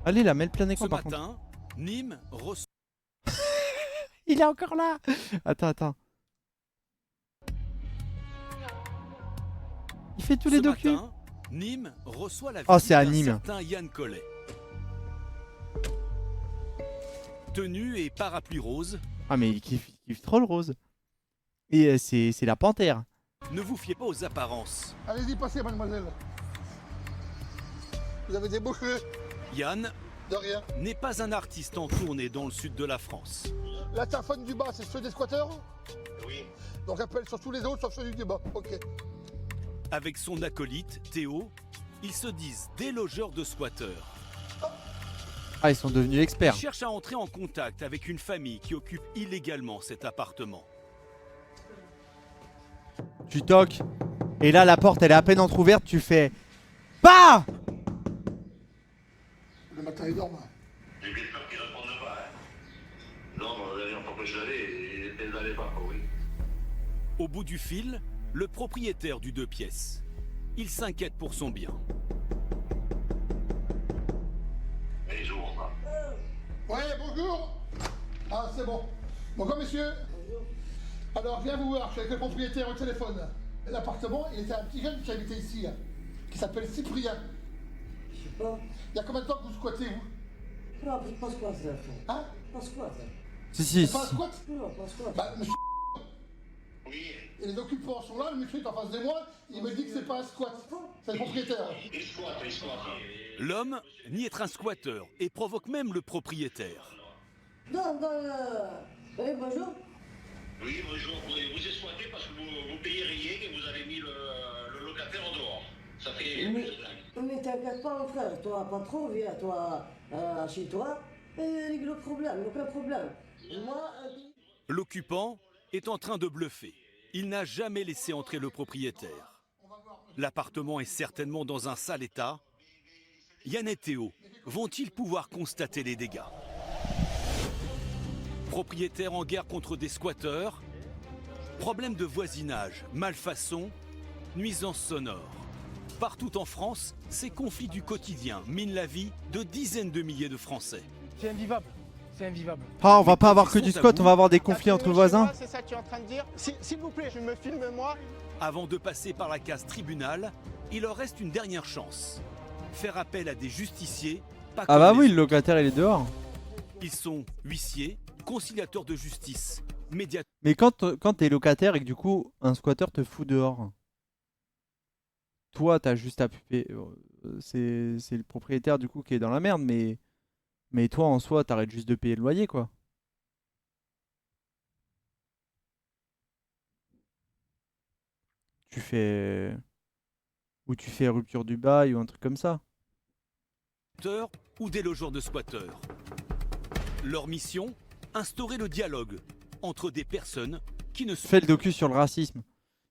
Allez là, mets le plein écran Ce par contre. matin, Nîmes reçoit... Il est encore là. Attends. Il fait tous les docus. matin, Nîmes reçoit la Oh, visite c'est à d'un Nîmes. certain Yann Collet. Tenue et parapluie rose, Ah mais il kiffe trop le rose. Et c'est la panthère. ne vous fiez pas aux apparences. Allez-y, passez, mademoiselle. Vous avez des beaux cheveux. Yann De rien. n'est pas un artiste en tournée dans le sud de la France. La taphone du bas, c'est ceux des squatteurs? Oui. Donc appelle sur tous les autres, sauf celui du bas. Ok. Avec son acolyte, Théo, ils se disent délogeurs de squatteurs. Ah, ils sont devenus Ils experts. cherchent à entrer en contact avec une famille qui occupe illégalement cet appartement. Tu toques. Et là, la porte, elle est à peine entrouverte. Tu fais... Bah. Le matin, il dort. J'ai bien peur qu'il ne réponde pas, hein. Non, la dernière fois que je suis allé, il n'allait pas, oui. Au bout du fil, le propriétaire du 2 pièces. Il s'inquiète pour son bien. Et ils ouvrent pas. Ouais, bonjour. Ah, c'est bon. Bonjour, monsieur. Alors, viens vous voir, je suis avec le propriétaire au téléphone. L'appartement, il était un petit jeune qui habitait ici, là, qui s'appelle Cyprien. Je sais pas. Il y a combien de temps que vous squattez, vous? Non, pas squat, ça. Hein? Pas squat. Si. C'est pas un squat? Non, pas squat. Bah, monsieur, Oui, et les occupants sont là, le monsieur est en face de moi, il me dit que c'est pas un squat. C'est le propriétaire. ils squattent, ils squattent. L'homme nie être un squatteur et provoque même le propriétaire. Non, oui, bonjour. Oui, bonjour, vous êtes squatté parce que vous payez rien et vous avez mis le locataire en dehors. Ça fait plus de dingue. Mais t'inquiète pas, mon frère. Toi, patron, viens, toi, chez toi. Et règle le problème, aucun problème. Moi, L'occupant est en train de bluffer. Il n'a jamais laissé entrer le propriétaire. L'appartement est certainement dans un sale état. Yann et Théo vont-ils pouvoir constater les dégâts? Propriétaire en guerre contre des squatteurs, problème de voisinage, malfaçon, nuisances sonores. Partout en France, ces conflits du quotidien minent la vie de dizaines de milliers de Français. C'est invivable. C'est invivable. Ah, on va Mais pas avoir quand que ils du sont squat, à on va avoir des conflits T'as entre filmé voisins. chez moi, c'est ça que tu es en train de dire? S'il vous plaît, je me filme moi. Avant de passer par la case tribunal, il leur reste une dernière chance. Faire appel à des justiciers, pas Ah comme bah les oui, le autres. locataire, il est dehors. Ils sont huissiers, conciliateurs de justice, médiateurs. Mais quand t'es locataire et que du coup, un squatteur te fout dehors, toi, t'as juste à puper. C'est le propriétaire du coup qui est dans la merde, mais toi en soi, t'arrêtes juste de payer le loyer quoi. Tu fais. Ou tu fais rupture du bail ou un truc comme ça. ou des logeurs de squatteurs. Leur mission, instaurer le dialogue entre des personnes qui ne se... Fais le docu sur le racisme.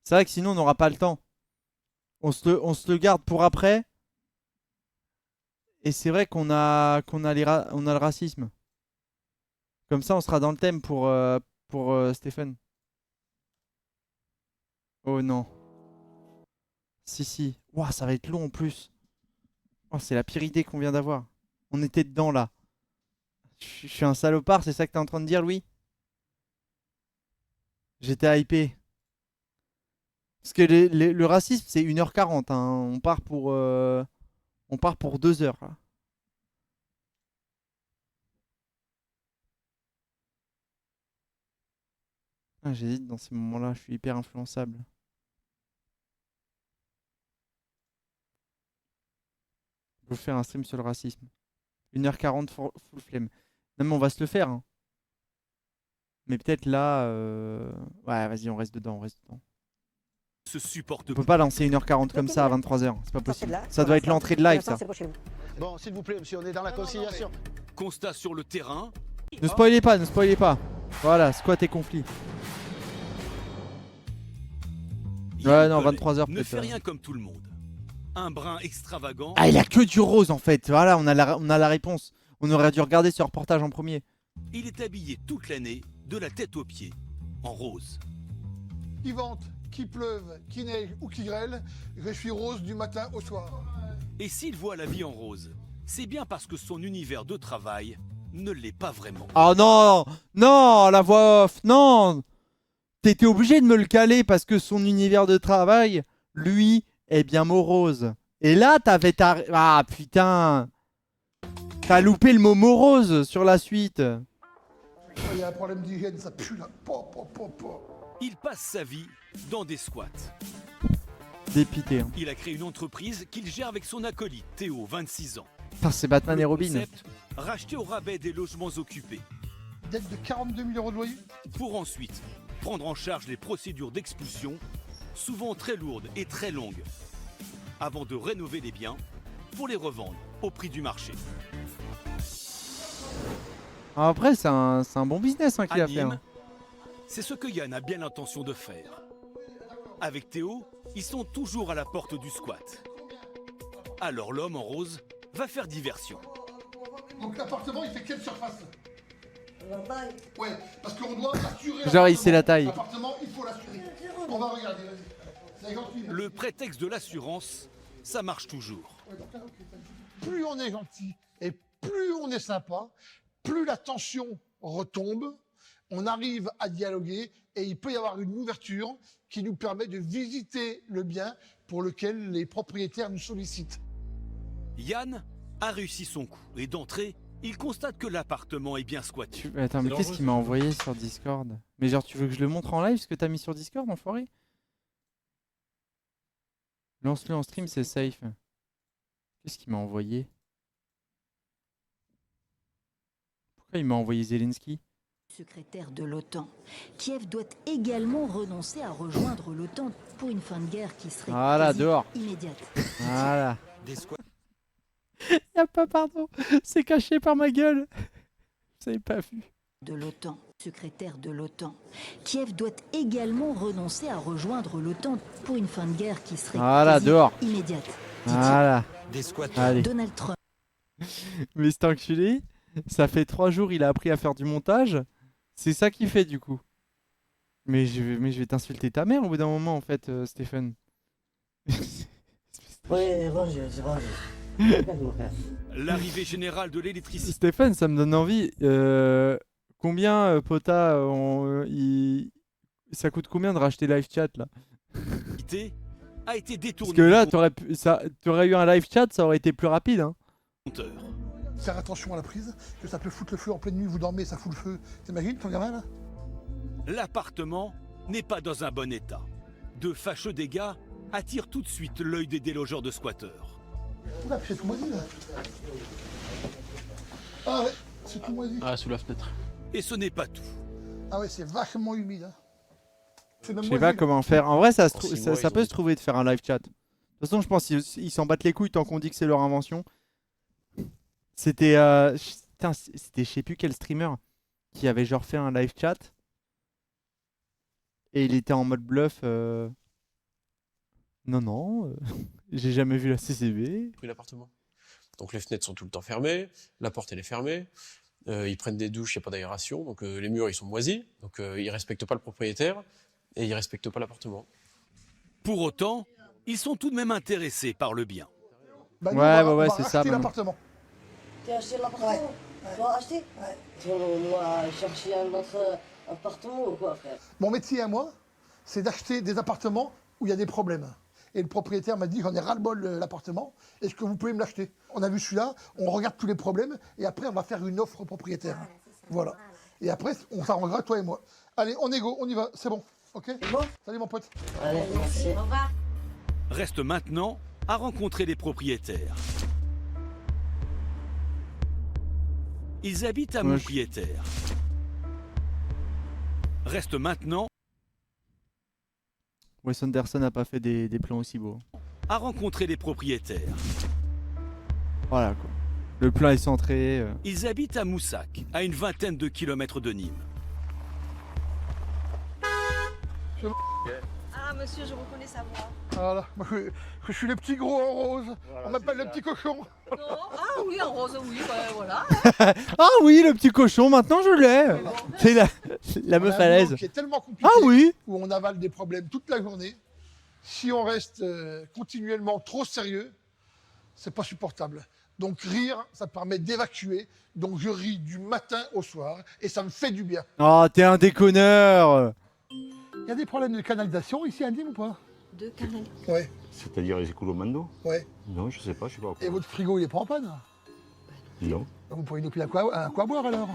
C'est vrai que sinon on n'aura pas le temps. On se le garde pour après. Et c'est vrai qu'on a le racisme. Comme ça on sera dans le thème pour Stephen. Oh non. Si. Ouah, ça va être long en plus. Oh, c'est la pire idée qu'on vient d'avoir. On était dedans là. Je suis un salopard, c'est ça que t'es en train de dire, Louis? J'étais hypé. Parce que le racisme, c'est 1h40. Hein. On part pour 2 heures. Là. Ah, j'hésite dans ces moments-là. Je suis hyper influençable. Je veux faire un stream sur le racisme. 1h40 full flemme. Non mais on va se le faire. Hein. Mais peut-être là... Ouais, vas-y, on reste dedans. se supportent On peut pas lancer 1h40 comme ça à 23h. C'est pas possible. Ça doit être l'entrée de live, ça. Bon, s'il vous plaît, monsieur, on est dans la conciliation. Constat sur le terrain, Ne spoilez pas. Voilà, squat et conflit. Ouais, non, Collet 23h ne peut-être. fait rien comme tout le monde. Un brin extravagant, Ah, il a que du rose en fait. Voilà, on a la réponse. On aurait dû regarder ce reportage en premier. il est habillé toute l'année, de la tête aux pieds, en rose. Qu'il vente, qu'il pleuve, qu'il neige ou qu'il grêle, je suis rose du matin au soir. Et s'il voit la vie en rose, c'est bien parce que son univers de travail ne l'est pas vraiment. Oh non, non, la voix off, non. T'étais obligé de me le caler parce que son univers de travail, lui, est bien morose. Et là, t'avais ta... Ah putain. T'as loupé le mot morose sur la suite. Il y a un problème d'hygiène, ça pue là. Il passe sa vie dans des squats. Dépité. Hein. Il a créé une entreprise qu'il gère avec son acolyte, Théo, 26 ans. Putain, c'est Batman et Le Robin. concept, racheter au rabais des logements occupés. Dette de 42 000 € de loyer. Pour ensuite prendre en charge les procédures d'expulsion, souvent très lourdes et très longues, avant de rénover les biens pour les revendre au prix du marché. Après, c'est un bon business hein, qu'il a fait. Nîmes, Hein. c'est ce que Yann a bien l'intention de faire. Avec Théo, ils sont toujours à la porte du squat. Alors l'homme en rose va faire diversion. Donc l'appartement, il fait quelle surface? La taille. Ouais, parce qu'on doit assurer. Genre, il sait la taille. L'appartement, il faut l'assurer. On va regarder, vas-y. C'est gentil. Le prétexte de l'assurance, ça marche toujours. Ouais, donc là, ok, plus on est gentil et plus on est sympa, plus la tension retombe, on arrive à dialoguer et il peut y avoir une ouverture qui nous permet de visiter le bien pour lequel les propriétaires nous sollicitent. Yann a réussi son coup et d'entrée, il constate que l'appartement est bien squatté. Attends, mais qu'est-ce qu'il m'a envoyé sur Discord? Mais genre, tu veux que je le montre en live ce que t'as mis sur Discord, enfoiré? Lance-le en stream, c'est safe. Qu'est-ce qu'il m'a envoyé? Pourquoi il m'a envoyé Zelensky? Secrétaire de l'OTAN. Kiev doit également renoncer à rejoindre l'OTAN pour une fin de guerre qui serait Voilà, quasi dehors. immédiate. Voilà. Des squats. Y'a pas, pardon. C'est caché par ma gueule. Vous avez pas vu. De l'OTAN. Secrétaire de l'OTAN. Kiev doit également renoncer à rejoindre l'OTAN pour une fin de guerre qui serait Voilà, quasi dehors. immédiate. dit-il. Voilà. Des squats. Allez. Donald Trump. Mais cet enculé, ça fait 3 jours il a appris à faire du montage. C'est ça qu'il fait du coup. Mais je vais t'insulter ta mère au bout d'un moment en fait, Stéphane. Oui, range. L'arrivée générale de l'électricité Stéphane, ça me donne envie. Combien, Pota, ça coûte combien de racheter live chat là? a été détournée. Parce que là, du t'aurais eu un live chat, ça aurait été plus rapide. Hein. compteur. Faire attention à la prise, que ça peut foutre le feu en pleine nuit, vous dormez, ça fout le feu. T'imagines ton gamin là? L'appartement n'est pas dans un bon état. De fâcheux dégâts attirent tout de suite l'œil des délogeurs de squatteurs. Oula, c'est tout moisi là. Ah ouais, c'est tout moisi. Ah, sous la fenêtre. Et ce n'est pas tout. Ah ouais, c'est vachement humide. Hein. C'est même Je sais moisi, pas là. comment faire. En vrai, ça Pour 6 ça mois, ils peut ont se trouver de faire un live chat. De toute façon, je pense qu'ils s'en battent les couilles tant qu'on dit que c'est leur invention. C'était putain, c'était je sais plus quel streamer qui avait genre fait un live chat et il était en mode bluff. Non, j'ai jamais vu la CCB. Pris l'appartement. Donc les fenêtres sont tout le temps fermées, la porte elle est fermée, ils prennent des douches, il n'y a pas d'aération, donc les murs ils sont moisis, donc ils respectent pas le propriétaire et ils respectent pas l'appartement. Pour autant, ils sont tout de même intéressés par le bien. Bah, nous, Ouais, on va ouais, c'est ça, racheter bah. l'appartement. Tu as acheté l'appartement? Tu vas acheter? Ouais. Tu vas chercher un autre appartement ou quoi, frère? Mon métier à moi, c'est d'acheter des appartements où il y a des problèmes. Et le propriétaire m'a dit, j'en ai ras-le-bol de l'appartement, est-ce que vous pouvez me l'acheter? On a vu celui-là, on regarde tous les problèmes, et après on va faire une offre au propriétaire. Voilà. Et après, on s'arrangera, toi et moi. Allez, on est go, on y va, c'est bon. Ok? Bon. Salut mon pote. Allez, merci. Reste maintenant à rencontrer les propriétaires. Ils habitent à Ouais, Montpiéterre. Reste maintenant Wes Anderson n'a pas fait des plans aussi beaux. à rencontrer les propriétaires. Voilà quoi. Le plan est centré. Ils habitent à Moussac, à une vingtaine de kilomètres de Nîmes. Ah monsieur, je reconnais sa voix. Voilà, moi je suis le petit gros en rose, on m'appelle le petit cochon. Non. Ah oui, en rose, oui, ouais, voilà. Ah oui, le petit cochon, maintenant je l'ai. C'est la meuf On a à un l'aise. boulot qui est tellement compliqué, Ah oui. où on avale des problèmes toute la journée. Si on reste continuellement trop sérieux, c'est pas supportable. Donc rire, ça permet d'évacuer. Donc je ris du matin au soir et ça me fait du bien. Oh, t'es un déconneur. Il y a des problèmes de canalisation ici à Nîmes ou pas? De canal. Ouais. C'est-à-dire les écoulements? Ouais. Non, je sais pas, je sais pas. Et votre frigo, il est pas en panne? Non. Vous pourriez nous payer un quoi boire alors?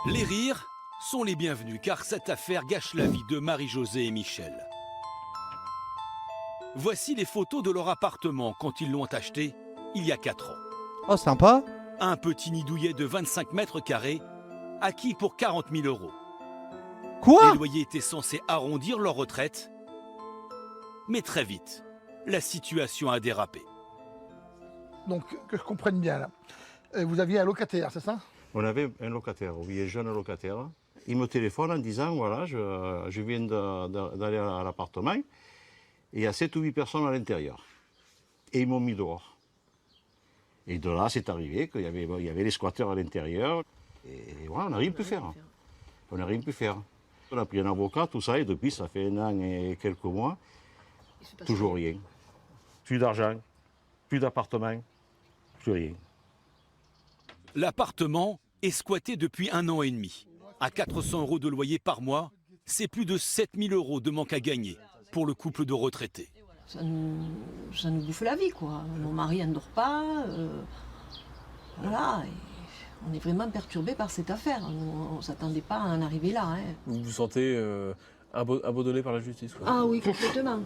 Les rires sont les bienvenus car cette affaire gâche la vie de Marie-Josée et Michel. Voici les photos de leur appartement quand ils l'ont acheté il y a 4 ans. Oh, sympa. Un petit nid douillet de 25 mètres carrés acquis pour 40 000 €. Quoi? Les loyers étaient censés arrondir leur retraite. Mais très vite, la situation a dérapé. Donc, que je comprenne bien là. Vous aviez un locataire, c'est ça? On avait un locataire, oui, un jeune locataire. Il me téléphone en disant, voilà, je viens d'aller à l'appartement et il y a 7 ou 8 personnes à l'intérieur. Et ils m'ont mis dehors. Et de là, c'est arrivé qu'il y avait les squatteurs à l'intérieur. Et voilà, on n'a rien pu faire. On n'a rien pu faire. On a pris un avocat, tout ça, et depuis, ça fait 1 an et quelques mois, toujours rien. Plus d'argent, plus d'appartement, plus rien. L'appartement est squatté depuis 1 an et demi. À 400 € de loyer par mois, c'est plus de 7 000 € de manque à gagner pour le couple de retraités. Ça nous bouffe la vie, quoi. Mon mari ne dort pas. Voilà. Et on est vraiment perturbé par cette affaire. On ne s'attendait pas à en arriver là. Hein. Vous vous sentez abandonné par la justice, quoi. Ah oui, complètement.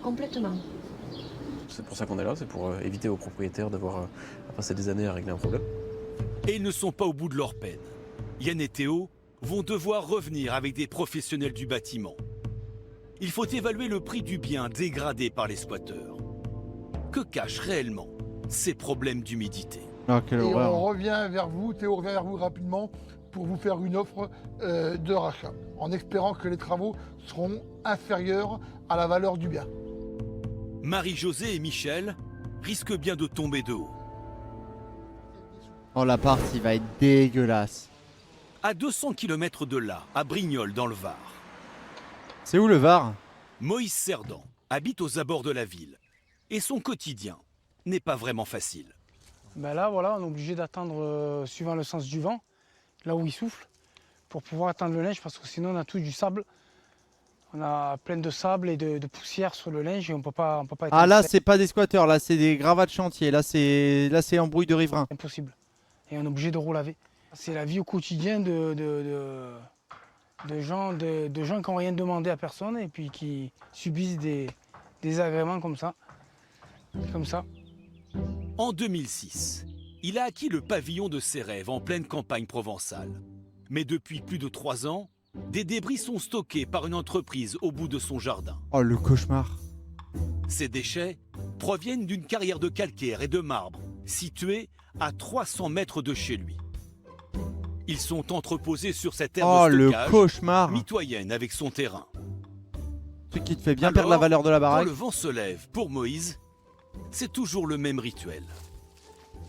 Complètement. C'est pour ça qu'on est là, c'est pour éviter aux propriétaires d'avoir à passer des années à régler un problème. Et ils ne sont pas au bout de leur peine. Yann et Théo vont devoir revenir avec des professionnels du bâtiment. Il faut évaluer le prix du bien dégradé par les squatteurs. Que cachent réellement ces problèmes d'humidité? Oh, quelle Et horreur. on revient vers vous, Théo revient vers vous rapidement pour vous faire une offre de rachat, en espérant que les travaux seront inférieurs à la valeur du bien. Marie-Josée et Michel risquent bien de tomber de haut. Oh, l'appart, il va être dégueulasse. À 200 km de là, à Brignoles dans le Var, C'est où le Var? Moïse Cerdan habite aux abords de la ville. Et son quotidien n'est pas vraiment facile. Ben là, voilà, on est obligé d'attendre suivant le sens du vent, là où il souffle, pour pouvoir attendre le linge, parce que sinon on a tout du sable. On a plein de sable et de poussière sur le linge et on peut pas étendre. Ah, là, c'est pas des squatteurs, là, c'est des gravats de chantier. Là, c'est embrouille de riverains. Impossible. Et on est obligé de relaver. C'est la vie au quotidien de gens qui n'ont rien demandé à personne et puis qui subissent des désagréments comme ça. En 2006, il a acquis le pavillon de ses rêves en pleine campagne provençale. Mais depuis plus de 3 ans, des débris sont stockés par une entreprise au bout de son jardin. Oh, le cauchemar. Ces déchets proviennent d'une carrière de calcaire et de marbre située à 300 mètres de chez lui. Ils sont entreposés sur cette aire Oh, de le stockage cauchemar. mitoyenne avec son terrain. Ce qui te fait bien Alors, perdre la valeur de la Quand baraque. le vent se lève, pour Moïse, c'est toujours le même rituel.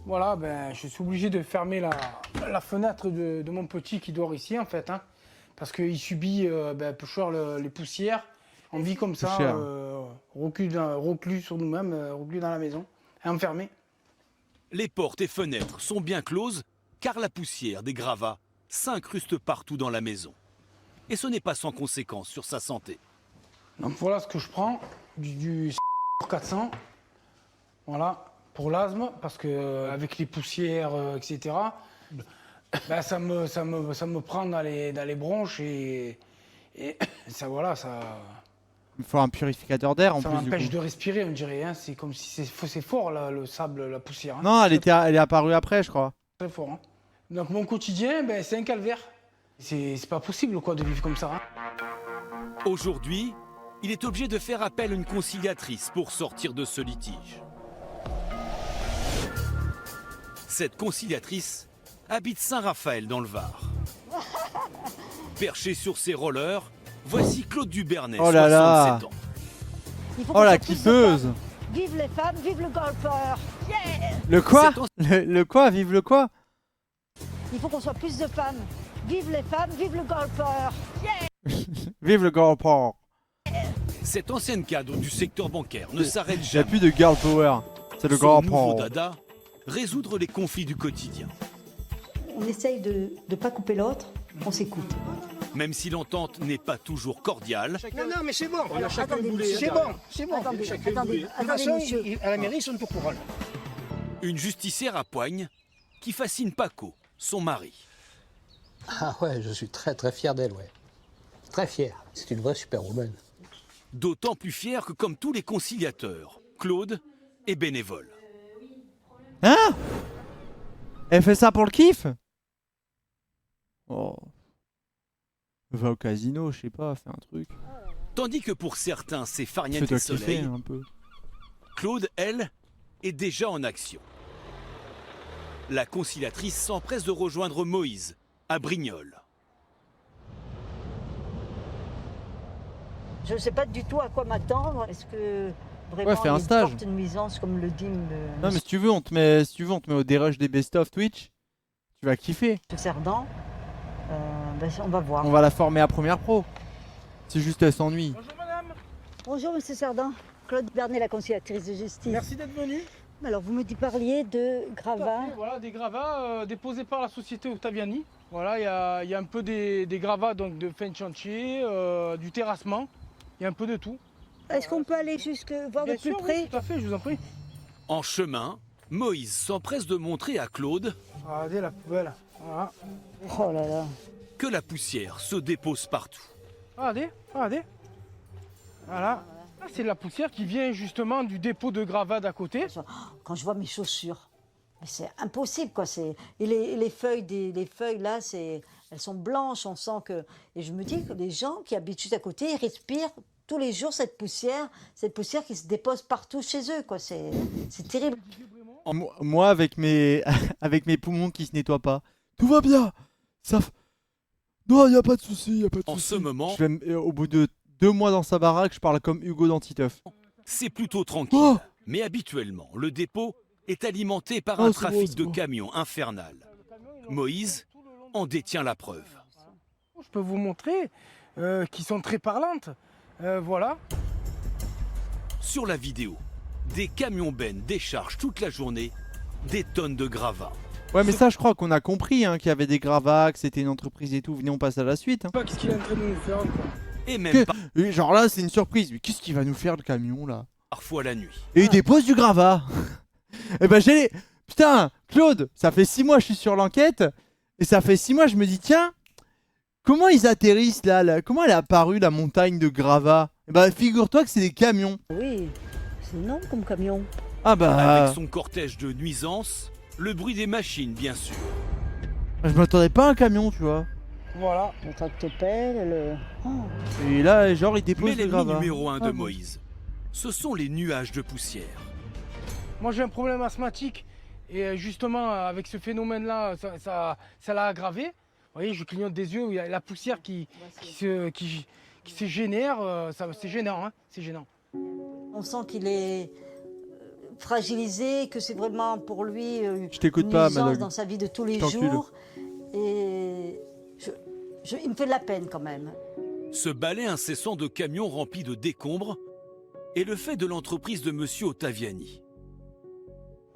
Voilà, ben, je suis obligé de fermer la fenêtre de mon petit qui dort ici en fait. Hein, parce qu'il subit les poussières. On vit comme ça, Poussière. reclus sur nous-mêmes, reclus dans la maison, enfermés. Les portes et fenêtres sont bien closes car la poussière des gravats s'incruste partout dans la maison. Et ce n'est pas sans conséquence sur sa santé. Donc voilà ce que je prends, du 400, voilà, pour l'asthme, parce que avec les poussières, etc., ben, ça me prend dans les bronches et ça, voilà, ça Il faut un purificateur d'air en ça plus. Du m'empêche coup. de respirer, on dirait. Hein, c'est comme si c'est fort, là, le sable, la poussière. Hein. Non, elle est apparue après, je crois. Très fort. Hein. Donc mon quotidien, ben, c'est un calvaire. C'est pas possible quoi, de vivre comme ça. Hein. Aujourd'hui, il est obligé de faire appel à une conciliatrice pour sortir de ce litige. Cette conciliatrice habite Saint-Raphaël dans le Var. Perché sur ses rollers, voici Claude Dubernay, Oh là là. 67 ans. Oh, la kiffeuse. Vive les femmes, vive le golfeur. Yeah. Le quoi? C'est Le quoi? Vive le quoi? Il faut qu'on soit plus de femmes. Vive les femmes, vive le golfeur. Vive le grand port. Cet ancien cadre du secteur bancaire ne s'arrête Il n'y a jamais. plus de girl power. C'est le Son grand nouveau pan. dada, résoudre les conflits du quotidien. On essaye de ne pas couper l'autre, on s'écoute. Même si l'entente n'est pas toujours cordiale, Non, mais c'est bon. Attendez, C'est bon, c'est bon. Attendez, Chacun attendez, de toute attendez, façon, monsieur. à la mairie, ils sont au courant. une justicière à poigne qui fascine Paco, son mari. Ah ouais, je suis très très fier d'elle, ouais. Très fier. C'est une vraie superwoman. D'autant plus fier que comme tous les conciliateurs, Claude est bénévole. Hein? Elle fait ça pour le kiff? Oh. Va au casino, je sais pas, fais un truc. Tandis que pour certains, c'est farniente et Fais-toi kiffer soleil, un peu. Claude, elle, est déjà en action. La conciliatrice s'empresse de rejoindre Moïse, à Brignoles. Je ne sais pas du tout à quoi m'attendre. Est-ce que vraiment Ouais, fais un il y a stage. une forte nuisance, comme le dit Non mais si tu veux, on te met, au dérush des best-of Twitch. Tu vas kiffer. M. Cerdan? On va voir. On va la former à première pro. C'est juste elle s'ennuie. Bonjour M. Cerdan. Claude Bernet, la conciliatrice de justice. Merci d'être venu. Alors vous me parliez de gravats. Voilà, des gravats déposés par la société Ottaviani. Voilà, il y a un peu des gravats donc, de fin de chantier, du terrassement. Il y a un peu de tout. Est-ce qu'on peut aller jusque voir Bien de plus sûr, près? oui, tout à fait, je vous en prie. En chemin, Moïse s'empresse de montrer à Claude Regardez la poubelle. Voilà. Oh là là. que la poussière se dépose partout. Regardez, regardez. Voilà. Ah, c'est de la poussière qui vient justement du dépôt de gravats d'à côté. Quand je vois mes chaussures, mais c'est impossible quoi. Et les feuilles là, elles sont blanches. On sent que. Et je me dis que les gens qui habitent juste à côté, ils respirent tous les jours cette poussière qui se dépose partout chez eux quoi. C'est terrible. Moi avec mes avec mes poumons qui se nettoient pas. Tout va bien. Non, y a pas de souci, y a pas de souci. En ce moment, Au bout de 2 mois dans sa baraque, je parle comme Hugo d'Antiteuf. c'est plutôt tranquille. Oh Mais habituellement, le dépôt est alimenté par Oh, un c'est beau, trafic c'est de beau. camions infernal. Moïse en détient la preuve. Je peux vous montrer qui sont très parlantes. Voilà. Sur la vidéo, des camions bennes déchargent toute la journée des tonnes de gravats. Ouais, mais ça, je crois qu'on a compris qu'il y avait des gravats, que c'était une entreprise et tout. Venez, on passe à la suite. Pas qu'est-ce qu'il est en train de nous faire quoi. Et même Oui, genre là, c'est une surprise. Mais qu'est-ce qu'il va nous faire le camion là? parfois la nuit. Et il dépose du gravat. Et ben j'ai... Putain, Claude, ça fait 6 mois que je suis sur l'enquête. Et ça fait 6 mois je me dis, tiens, comment ils atterrissent là? Comment elle est apparue la montagne de gravats? Et ben figure-toi que c'est des camions. Oui, c'est énorme comme camion. Ah bah... Avec son cortège de nuisances, le bruit des machines bien sûr. Je m'attendais pas à un camion, tu vois. Voilà. Le tractopelle, le... Oh. Et là, genre, il dépose Mais le l'ennemi gravat. numéro 1 de Ah bon. Moïse, ce sont les nuages de poussière. Moi j'ai un problème asthmatique et justement avec ce phénomène-là, ça l'a aggravé. Vous voyez, je clignote des yeux, il y a la poussière qui se génère, c'est gênant, hein, c'est gênant. On sent qu'il est fragilisé, que c'est vraiment pour lui Je t'écoute une pas, nuisance Madog. dans sa vie de tous les Je t'encule. jours. Et il me fait de la peine quand même. Ce balai incessant de camions remplis de décombres est le fait de l'entreprise de Monsieur Ottaviani.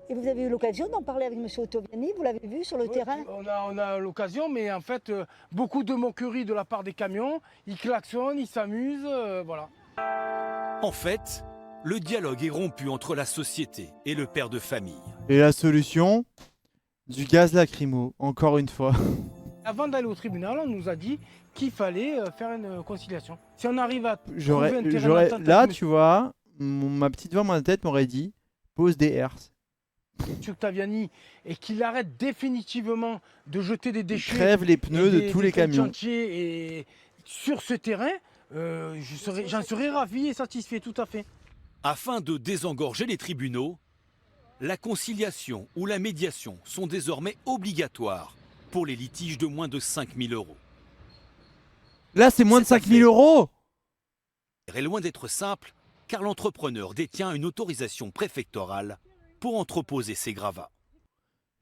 Et vous avez eu l'occasion d'en parler avec M. Ottaviani? Vous l'avez vu sur le terrain? On a l'occasion, mais en fait, beaucoup de moqueries de la part des camions. Ils klaxonnent, ils s'amusent, voilà. En fait, le dialogue est rompu entre la société et le père de famille. Et la solution? Du gaz lacrymo, encore une fois. Avant d'aller au tribunal, on nous a dit qu'il fallait faire une conciliation. Si on arrive à trouver un J'aurais, terrain d'entente là, avec tu vois, ma petite voix dans ma tête m'aurait dit pose des herses. M. Ottaviani et qu'il arrête définitivement de jeter des déchets. Crève les pneus de tous les camions. Chantiers et sur ce terrain, j'en serais ravi et satisfait, tout à fait. Afin de désengorger les tribunaux, la conciliation ou la médiation sont désormais obligatoires pour les litiges de moins de 5 000 €. Là, c'est moins de 5 000 €. Est loin d'être simple, car l'entrepreneur détient une autorisation préfectorale pour entreposer ses gravats.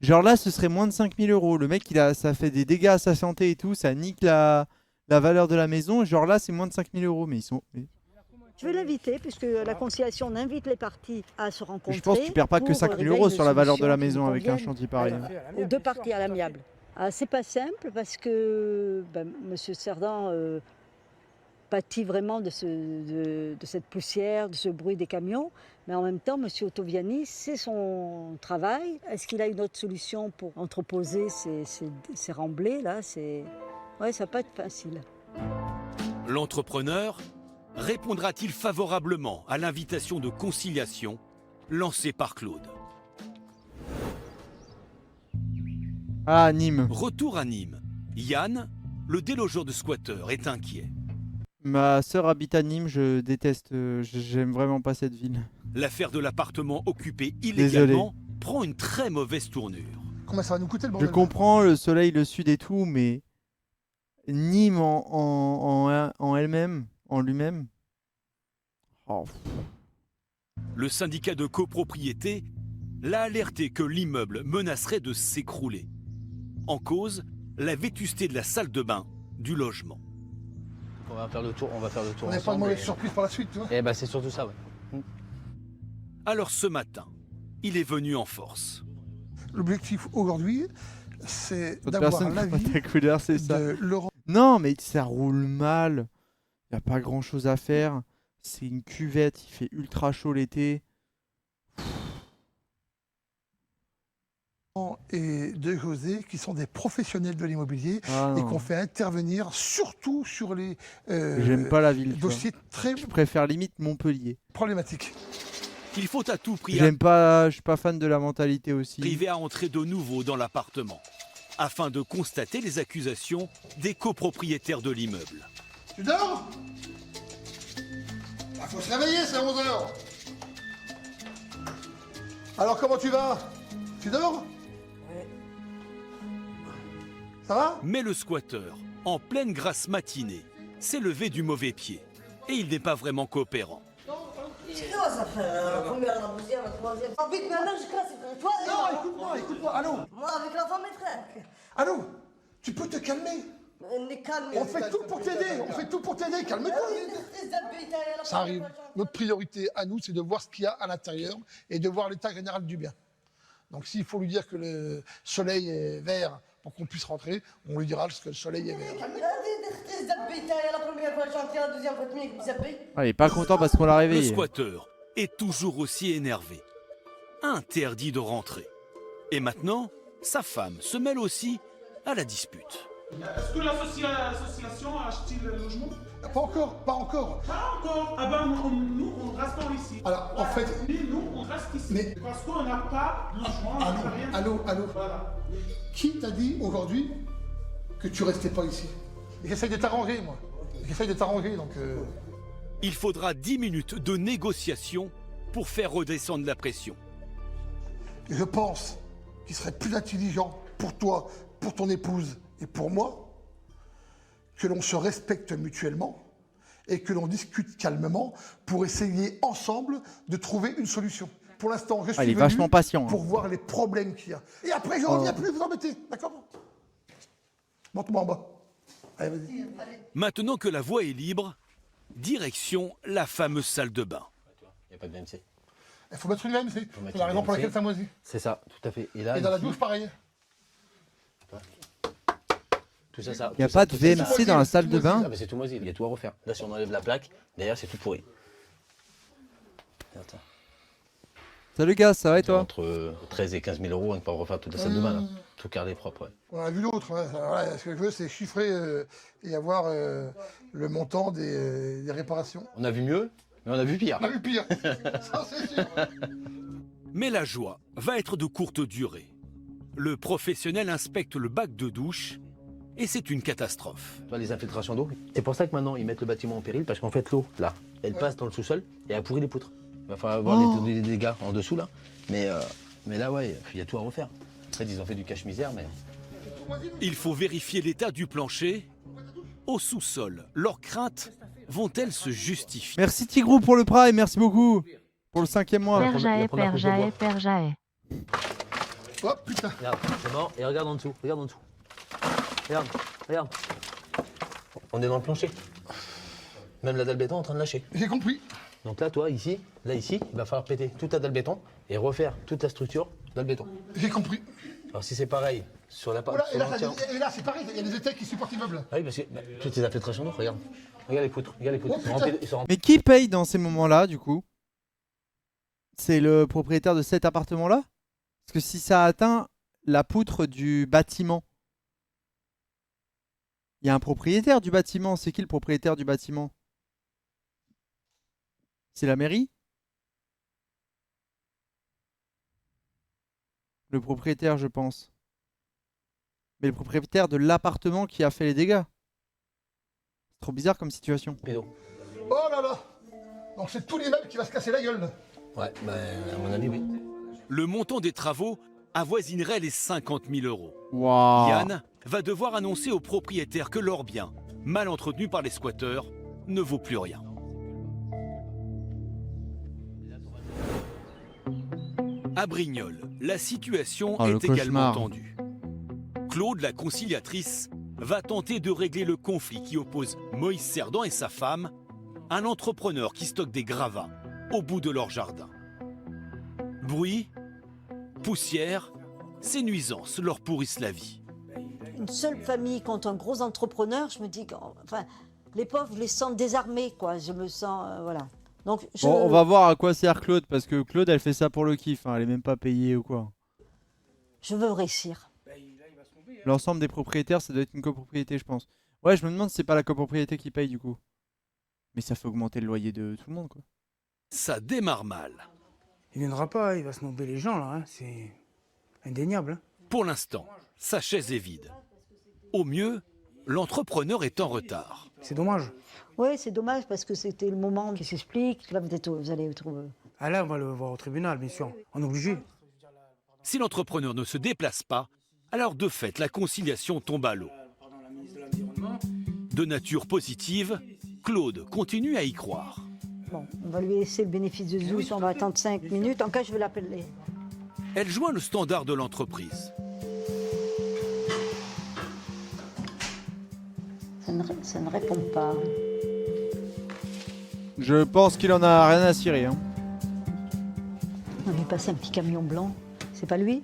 Genre là, ce serait moins de 5 000 €. Le mec, ça fait des dégâts à sa santé et tout. Ça nique la valeur de la maison. Genre là, c'est moins de 5 000 €. Mais ils sont... Je vais l'inviter, puisque la conciliation invite les parties à se rencontrer. Je pense que tu perds pas que pour 5 000 régler € une sur la valeur de la solution qui maison nous avec un convienne. chantier pareil. Aux deux parties à l'amiable. C'est pas simple parce que M. Cerdan pâtit vraiment de cette poussière, de ce bruit des camions. Mais en même temps, M. Ottaviani, c'est son travail. Est-ce qu'il a une autre solution pour entreposer ces remblais là? Ouais, ça va pas être facile. L'entrepreneur répondra-t-il favorablement à l'invitation de conciliation lancée par Claude? Ah, Nîmes. Retour à Nîmes. Yann, le délogeur de squatteurs, est inquiet. Ma sœur habite à Nîmes, je déteste, j'aime vraiment pas cette ville. L'affaire de l'appartement occupé Désolé. illégalement prend une très mauvaise tournure. Combien ça va nous coûter le Je bordel? comprends le soleil, le sud et tout, mais Nîmes en elle-même, en lui-même. Oh. Le syndicat de copropriété l'a alerté que l'immeuble menacerait de s'écrouler. En cause, la vétusté de la salle de bain du logement. On va faire le tour, On n'a pas de ensemble mauvaise et- surprise par la suite, tu vois. Eh ben c'est surtout ça, ouais. Alors ce matin, il est venu en force. L'objectif aujourd'hui, c'est D'autres d'avoir personnes qui ont l'avis pas ta couleur, c'est ça. de Laurent. Non, mais ça roule mal. Il n'y a pas grand-chose à faire. C'est une cuvette, il fait ultra chaud l'été. Et de José, qui sont des professionnels de l'immobilier Ah et non. qu'on fait intervenir surtout sur les J'aime pas la ville. tu vois. dossiers très Je préfère limite Montpellier. problématiques. Il faut à tout prix J'aime pas, je suis pas fan de la mentalité aussi. arriver à entrer de nouveau dans l'appartement, afin de constater les accusations des copropriétaires de l'immeuble. Tu dors? Faut se réveiller, c'est 11h. Alors comment tu vas? Tu dors? Ça va? Mais le squatteur, en pleine grasse matinée, s'est levé du mauvais pied. Et il n'est pas vraiment coopérant. C'est quoi ça fait la première, la deuxième, la troisième? Ah, vite, maintenant je casse, toi et moi. Non, écoute-moi, allô? Moi avec la femme et frère. Allô? Tu peux te calmer? On fait tout pour t'aider, calme-toi. Ça arrive. Notre priorité à nous, c'est de voir ce qu'il y a à l'intérieur et de voir l'état général du bien. Donc s'il faut lui dire que le soleil est vert pour qu'on puisse rentrer, on lui dira que le soleil est vert. Ah, il est pas content parce qu'on l'a Le réveillé. squatteur est toujours aussi énervé. Interdit de rentrer. Et maintenant, sa femme se mêle aussi à la dispute. Est-ce que l'association a acheté le logement? Pas encore. Pas encore. Ah ben nous, on reste ici. Alors, en fait... Nous, on reste ici. Mais... Parce qu'on n'a pas de logement, on n'a rien. Allô. Voilà. Qui t'a dit aujourd'hui que tu restais pas ici? J'essaye de t'arranger, moi. Donc... Il faudra 10 minutes de négociation pour faire redescendre la pression. Je pense qu'il serait plus intelligent pour toi, pour ton épouse et pour moi, que l'on se respecte mutuellement et que l'on discute calmement pour essayer ensemble de trouver une solution. Pour l'instant, je suis il est venu vachement patient. pour voir les problèmes qu'il y a. Et après, je reviens plus vous embêter, d'accord? Monte-moi en bas. Allez, vas-y. Maintenant que la voie est libre, direction la fameuse salle de bain. Il n'y a pas de VMC. Il faut mettre une VMC. C'est la raison pour laquelle ça moisit. C'est ça, tout à fait. Et là, Et dans la ici, douche, pareil. tout ça, ça. Il n'y a tout pas ça, de tout ça, VMC ça. dans la salle de bain. Ah, mais c'est tout moisi, il y a tout à refaire. Là, si on enlève la plaque, derrière, c'est tout pourri. Attends. Salut gars, ça va et toi? Entre 13 et 15 000 euros, on peut refaire toute la salle de bain, là. Tout garder propre, ouais. On a vu l'autre. Hein. Voilà, ce que je veux, c'est chiffrer et avoir le montant des réparations. On a vu mieux, mais on a vu pire. On a vu pire. Ça, c'est sûr. Mais la joie va être de courte durée. Le professionnel inspecte le bac de douche et c'est une catastrophe. Toi, les infiltrations d'eau, c'est pour ça que maintenant ils mettent le bâtiment en péril, parce qu'en fait l'eau, là, elle passe dans le sous-sol et elle pourrit les poutres. Il va falloir avoir des dégâts en dessous là, mais là ouais, il y a tout à refaire. En fait, ils ont fait du cache-misère, mais... Il faut vérifier l'état du plancher. Au sous-sol, leurs craintes vont-elles se justifier? Merci Tigrou pour le prime, merci beaucoup pour le 5e mois. Père Jaé. Oh putain. Regarde, c'est mort, et regarde en dessous, regarde. On est dans le plancher. Même la dalle béton est en train de lâcher. J'ai compris. Donc là, toi, ici, il va falloir péter toute la dalle béton et refaire toute la structure dalle béton. J'ai compris. Alors si c'est pareil sur la Voilà, sur et là, l'entière- c'est pareil, il y a des étails qui supportent l'immeuble. Ah oui, parce que toutes les infiltrations d'eau, regarde. Regarde les poutres, regarde les poutres. Oh, Ils sont remplis- ils sont remplis- Mais qui paye dans ces moments-là, du coup? C'est le propriétaire de cet appartement-là? Parce que si ça atteint la poutre du bâtiment, il y a un propriétaire du bâtiment. C'est qui le propriétaire du bâtiment? C'est la mairie? Le propriétaire, je pense. Mais le propriétaire de l'appartement qui a fait les dégâts. C'est trop bizarre comme situation. Oh là là. Donc c'est tout l'immeuble qui va se casser la gueule. Ouais, bah, à mon avis, oui. Le montant des travaux avoisinerait les 50 000 euros. Waouh. Yann va devoir annoncer au propriétaire que leur bien, mal entretenu par les squatteurs, ne vaut plus rien. À Brignoles, la situation Oh, le est également cauchemar. tendue. Claude, la conciliatrice, va tenter de régler le conflit qui oppose Moïse Cerdan et sa femme, un entrepreneur qui stocke des gravats au bout de leur jardin. Bruit, poussière, ces nuisances leur pourrissent la vie. Une seule famille contre un gros entrepreneur, je me dis que, enfin, les pauvres, je les sens désarmés, quoi. Je me sens, voilà. Donc, Bon, on va voir à quoi sert Claude, parce que Claude, elle fait ça pour le kiff, hein, elle est même pas payée ou quoi. je veux réussir. L'ensemble des propriétaires, ça doit être une copropriété, je pense. Ouais, je me demande si c'est pas la copropriété qui paye du coup. Mais ça fait augmenter le loyer de tout le monde, quoi. Ça démarre mal. Il viendra pas, il va se nommer les gens là, hein. C'est indéniable. Hein. Pour l'instant, sa chaise est vide. Au mieux, l'entrepreneur est en retard. C'est dommage. Oui, c'est dommage parce que c'était le moment qui s'explique. Là, vous allez trouver. Ah là, on va le voir au tribunal, bien sûr. On est obligé. Si l'entrepreneur ne se déplace pas, alors de fait, la conciliation tombe à l'eau. De nature positive, Claude continue à y croire. Bon, on va lui laisser le bénéfice du doute, on va attendre 5 minutes. En cas, je vais l'appeler. Elle joint le standard de l'entreprise. Ça ne répond pas. Je pense qu'il en a rien à cirer. Hein. On lui passe un petit camion blanc. C'est pas lui?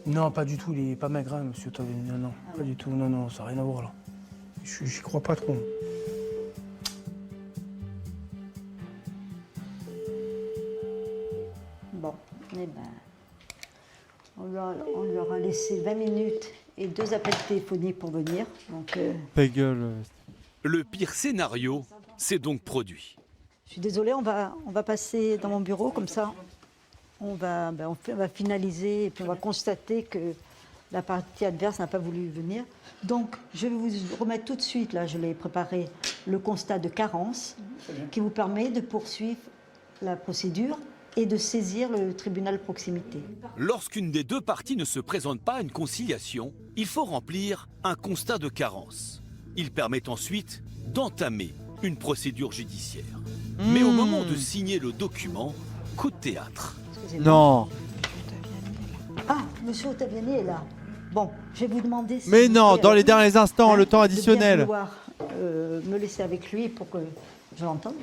Non, pas du tout, il est pas maigre, hein, monsieur Tavé. Non, non, pas du tout. Non, non, ça n'a rien à voir là. J'y crois pas trop. Bon, eh ben, on lui aura laissé 20 minutes et 2 appels téléphoniques pour venir. Donc, Ta gueule. Le pire scénario s'est donc produit. je suis désolée, on va passer dans mon bureau comme ça. On va finaliser et puis on va constater que la partie adverse n'a pas voulu venir. Donc, je vais vous remettre tout de suite, là, je l'ai préparé, le constat de carence qui vous permet de poursuivre la procédure et de saisir le tribunal proximité. Lorsqu'une des deux parties ne se présente pas à une conciliation, il faut remplir un constat de carence. Il permet ensuite d'entamer une procédure judiciaire. Mais au moment de signer le document, coup de théâtre. Non. Ah, monsieur Ottaviani est là. Bon, je vais vous demander si Mais vous non, pouvez, dans les derniers instants, le temps de additionnel. bien vouloir, me laisser avec lui pour que je l'entende.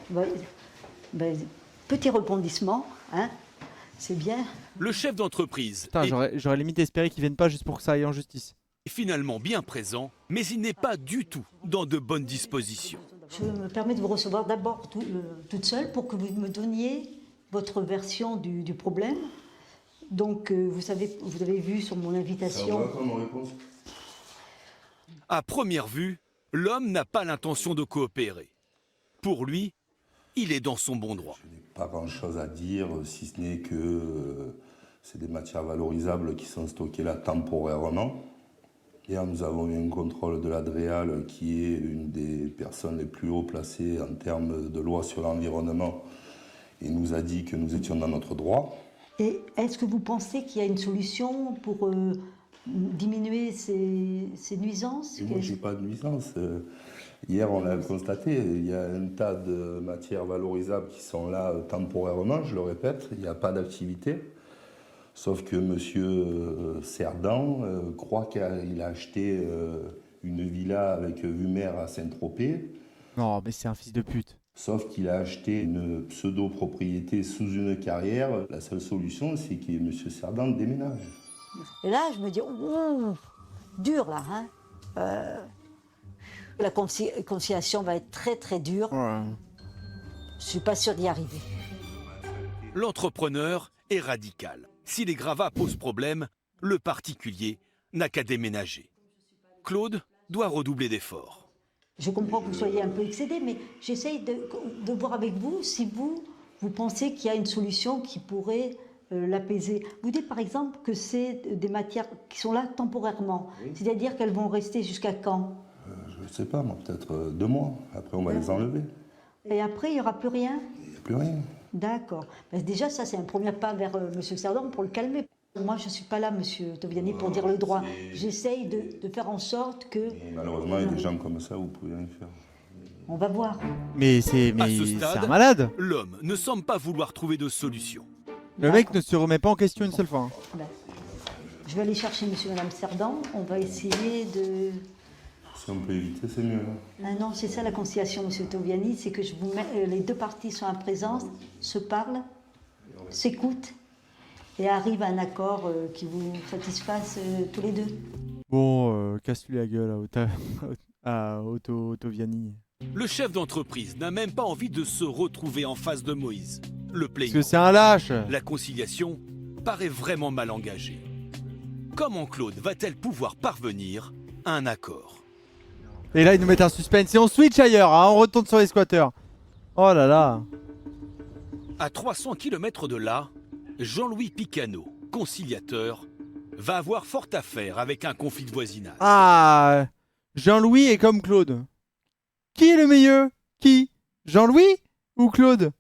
Petit rebondissement, hein, c'est bien. Le chef d'entreprise Putain, est j'aurais limite espéré qu'ils viennent pas juste pour que ça aille en justice. finalement bien présent, mais il n'est pas du tout dans de bonnes dispositions. Je me permets de vous recevoir d'abord toute seule pour que vous me donniez votre version du problème. Donc, vous avez vu sur mon invitation... À première vue, l'homme n'a pas l'intention de coopérer. Pour lui, il est dans son bon droit. Pas grand-chose à dire, si ce n'est que c'est des matières valorisables qui sont stockées là temporairement. Hier, nous avons eu un contrôle de l'Adréal, qui est une des personnes les plus haut placées en termes de loi sur l'environnement, et nous a dit que nous étions dans notre droit. Et est-ce que vous pensez qu'il y a une solution pour diminuer ces nuisances? Et moi, je n'ai pas de nuisance. Hier, on l'a constaté, il y a un tas de matières valorisables qui sont là temporairement, je le répète, il n'y a pas d'activité. Sauf que M. Cerdan croit qu'il a acheté une villa avec vue mer à Saint-Tropez. Non, mais c'est un fils de pute. Sauf qu'il a acheté une pseudo-propriété sous une carrière. La seule solution, c'est que M. Cerdan déménage. Et là, je me dis, ouh, dur là. Hein. La conciliation va être très très dure. Ouais. Je suis pas sûre d'y arriver. L'entrepreneur est radical. Si les gravats posent problème, le particulier n'a qu'à déménager. Claude doit redoubler d'efforts. Je comprends que vous soyez un peu excédé, mais j'essaye de voir avec vous si vous pensez qu'il y a une solution qui pourrait l'apaiser. Vous dites par exemple que c'est des matières qui sont là temporairement, oui. C'est-à-dire qu'elles vont rester jusqu'à quand? Je ne sais pas, moi, peut-être 2 mois. Après, on va les enlever. Et après, il n'y aura plus rien? Il n'y a plus rien. D'accord. Ben déjà, ça, c'est un premier pas vers M. Cerdan pour le calmer. Moi, je ne suis pas là, M. Toviani, pour dire le droit. J'essaye de faire en sorte que... Et malheureusement, il y a des gens comme ça, vous ne pouvez rien faire. On va voir. Mais c'est un malade. L'homme ne semble pas vouloir trouver de solution. Le mec ne se remet pas en question une seule fois. Ben, je vais aller chercher M. et Mme Cerdan. On va essayer de... Si on peut éviter, c'est mieux. Ah non, c'est ça la conciliation, M. Toviani, c'est que je vous mets, les deux parties sont en présence, se parlent, s'écoutent et arrivent à un accord qui vous satisfasse tous les deux. Bon, casse-lui la gueule à Toviani. Le chef d'entreprise n'a même pas envie de se retrouver en face de Moïse. Le plaignant. Parce que c'est un lâche. La conciliation paraît vraiment mal engagée. Comment Claude va-t-elle pouvoir parvenir à un accord? Et là, ils nous mettent un suspense. Et on switch ailleurs, hein, on retourne sur les squatteurs. Oh là là. À 300 km de là, Jean-Louis Picano, conciliateur, va avoir fort à faire avec un conflit de voisinage. Ah, Jean-Louis est comme Claude. Qui est le meilleur? Qui? Jean-Louis ou Claude?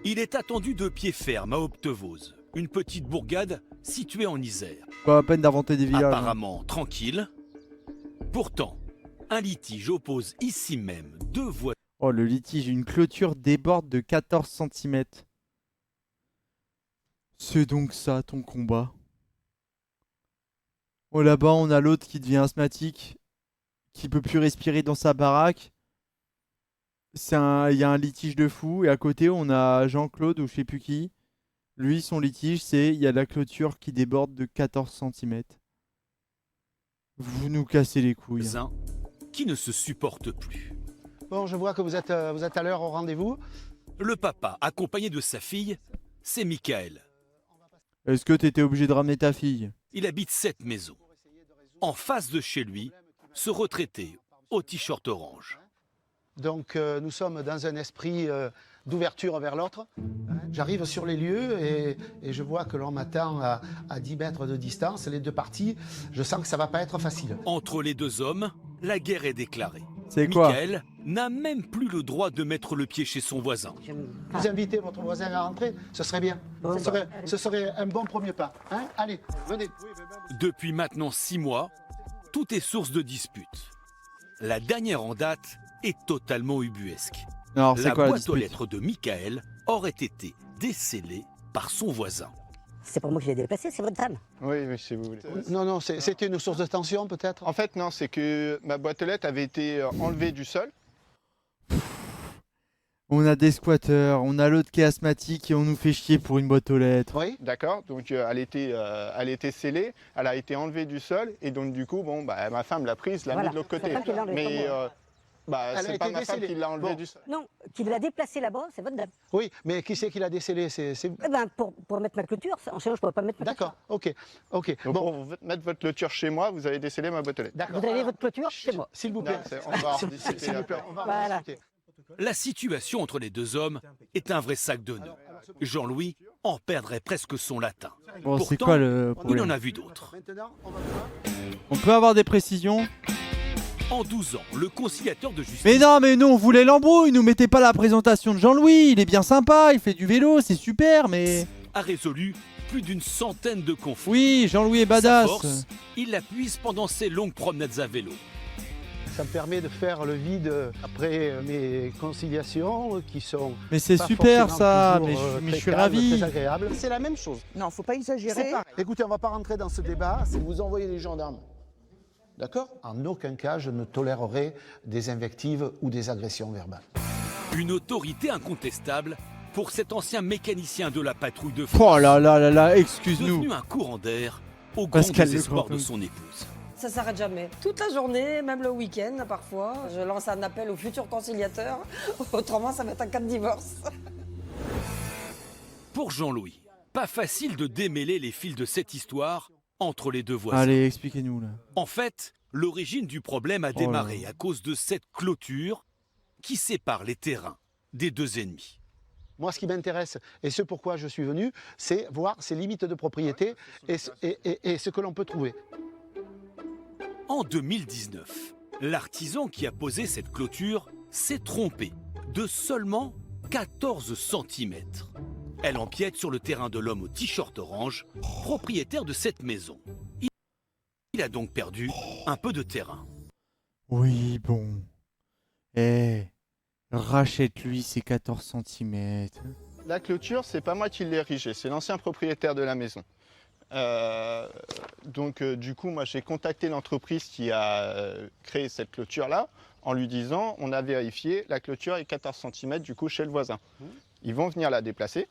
Il est attendu de pied ferme à Optevose, une petite bourgade située en Isère. Pas à peine d'inventer des villages. Apparemment tranquille. Pourtant, un litige oppose ici même 2 voies. Oh, le litige, une clôture déborde de 14 cm. C'est donc ça ton combat. Oh, là-bas, on a l'autre qui devient asthmatique, qui peut plus respirer dans sa baraque. Il y a un litige de fou. Et à côté, on a Jean-Claude ou je sais plus qui. Lui, son litige, c'est il y a la clôture qui déborde de 14 cm. Vous nous cassez les couilles. Qui ne se supporte plus. Bon, je vois que vous êtes à l'heure au rendez-vous. Le papa, accompagné de sa fille, c'est Michael. Est-ce que t'étais obligé de ramener ta fille? Il habite cette maison. En face de chez lui, ce retraité au t-shirt orange. Donc nous sommes dans un esprit d'ouverture vers l'autre. J'arrive sur les lieux et je vois que l'on m'attend à 10 mètres de distance, les deux parties. Je sens que ça va pas être facile. Entre les deux hommes, la guerre est déclarée. C'est quoi? Michael n'a même plus le droit de mettre le pied chez son voisin. Vous invitez votre voisin à rentrer, ce serait bien. Ce serait un bon premier pas. Hein? Allez, venez. Depuis maintenant 6 mois, tout est source de disputes. La dernière en date est totalement ubuesque. Alors, c'est quoi la boîte aux dispute? lettres de Michael aurait été décellée par son voisin. C'est pas moi qui l'ai déplacé, c'est votre femme. Oui, si vous voulez. Non, c'était une source de tension peut-être? En fait, non, c'est que ma boîte aux lettres avait été enlevée du sol. On a des squatteurs, on a l'autre qui est asthmatique et on nous fait chier pour une boîte aux lettres. Oui, d'accord. Donc elle était scellée, elle a été enlevée du sol et donc du coup, bon, bah, ma femme l'a prise, l'a mis de l'autre côté. Mais c'est pas ma femme qui l'a enlevée du sol. Non, qui l'a déplacé là-bas, c'est votre dame. Oui, mais qui c'est qui l'a décellé? Pour mettre ma clôture, sinon je ne pourrais pas mettre ma clôture. D'accord, ok. Donc pour mettre votre clôture chez moi, vous avez décellé ma boîte aux lettres. Vous avez votre clôture chez moi. S'il vous plaît. On va en discuter après. Voilà. La situation entre les deux hommes est un vrai sac de nœuds. Jean-Louis en perdrait presque son latin. Bon, c'est Pourtant, quoi le il problème? en a vu d'autres. On peut avoir des précisions? En 12 ans, le conciliateur de justice... Mais non, mais nous on voulait l'embrouille, nous mettez pas la présentation de Jean-Louis, il est bien sympa, il fait du vélo, c'est super, mais... a résolu plus d'une centaine de conflits. Oui, Jean-Louis est badass. Sa force, il la puise pendant ses longues promenades à vélo. Ça me permet de faire le vide après mes conciliations qui sont... Mais c'est pas super forcément ça, toujours, mais je très suis calmes, ravi. très agréables. C'est la même chose. Non, faut pas exagérer. Écoutez, on va pas rentrer dans ce débat. C'est vous envoyer les gendarmes. D'accord? En aucun cas, je ne tolérerai des invectives ou des agressions verbales. Une autorité incontestable pour cet ancien mécanicien de la patrouille de France. Oh là là là là, excuse-nous. Devenu un courant d'air au grand Pascal désespoir Legrand. de son épouse. Ça s'arrête jamais. Toute la journée, même le week-end parfois. Je lance un appel aux futurs conciliateurs. Autrement, ça va être un cas de divorce. Pour Jean-Louis, pas facile de démêler les fils de cette histoire entre les deux voisins. Allez, expliquez-nous là. En fait, l'origine du problème a démarré à cause de cette clôture qui sépare les terrains des deux ennemis. Moi, ce qui m'intéresse, et ce pourquoi je suis venu, c'est voir ces limites de propriété et ce que l'on peut trouver. En 2019, l'artisan qui a posé cette clôture s'est trompé de seulement 14 cm. Elle empiète sur le terrain de l'homme au t-shirt orange, propriétaire de cette maison. Il a donc perdu un peu de terrain. Oui, bon. Eh, rachète-lui ses 14 cm. La clôture, c'est pas moi qui l'ai érigée, c'est l'ancien propriétaire de la maison. Du coup, moi j'ai contacté l'entreprise qui a créé cette clôture-là en lui disant on a vérifié, la clôture est 14 cm du coup chez le voisin. Ils vont venir la déplacer.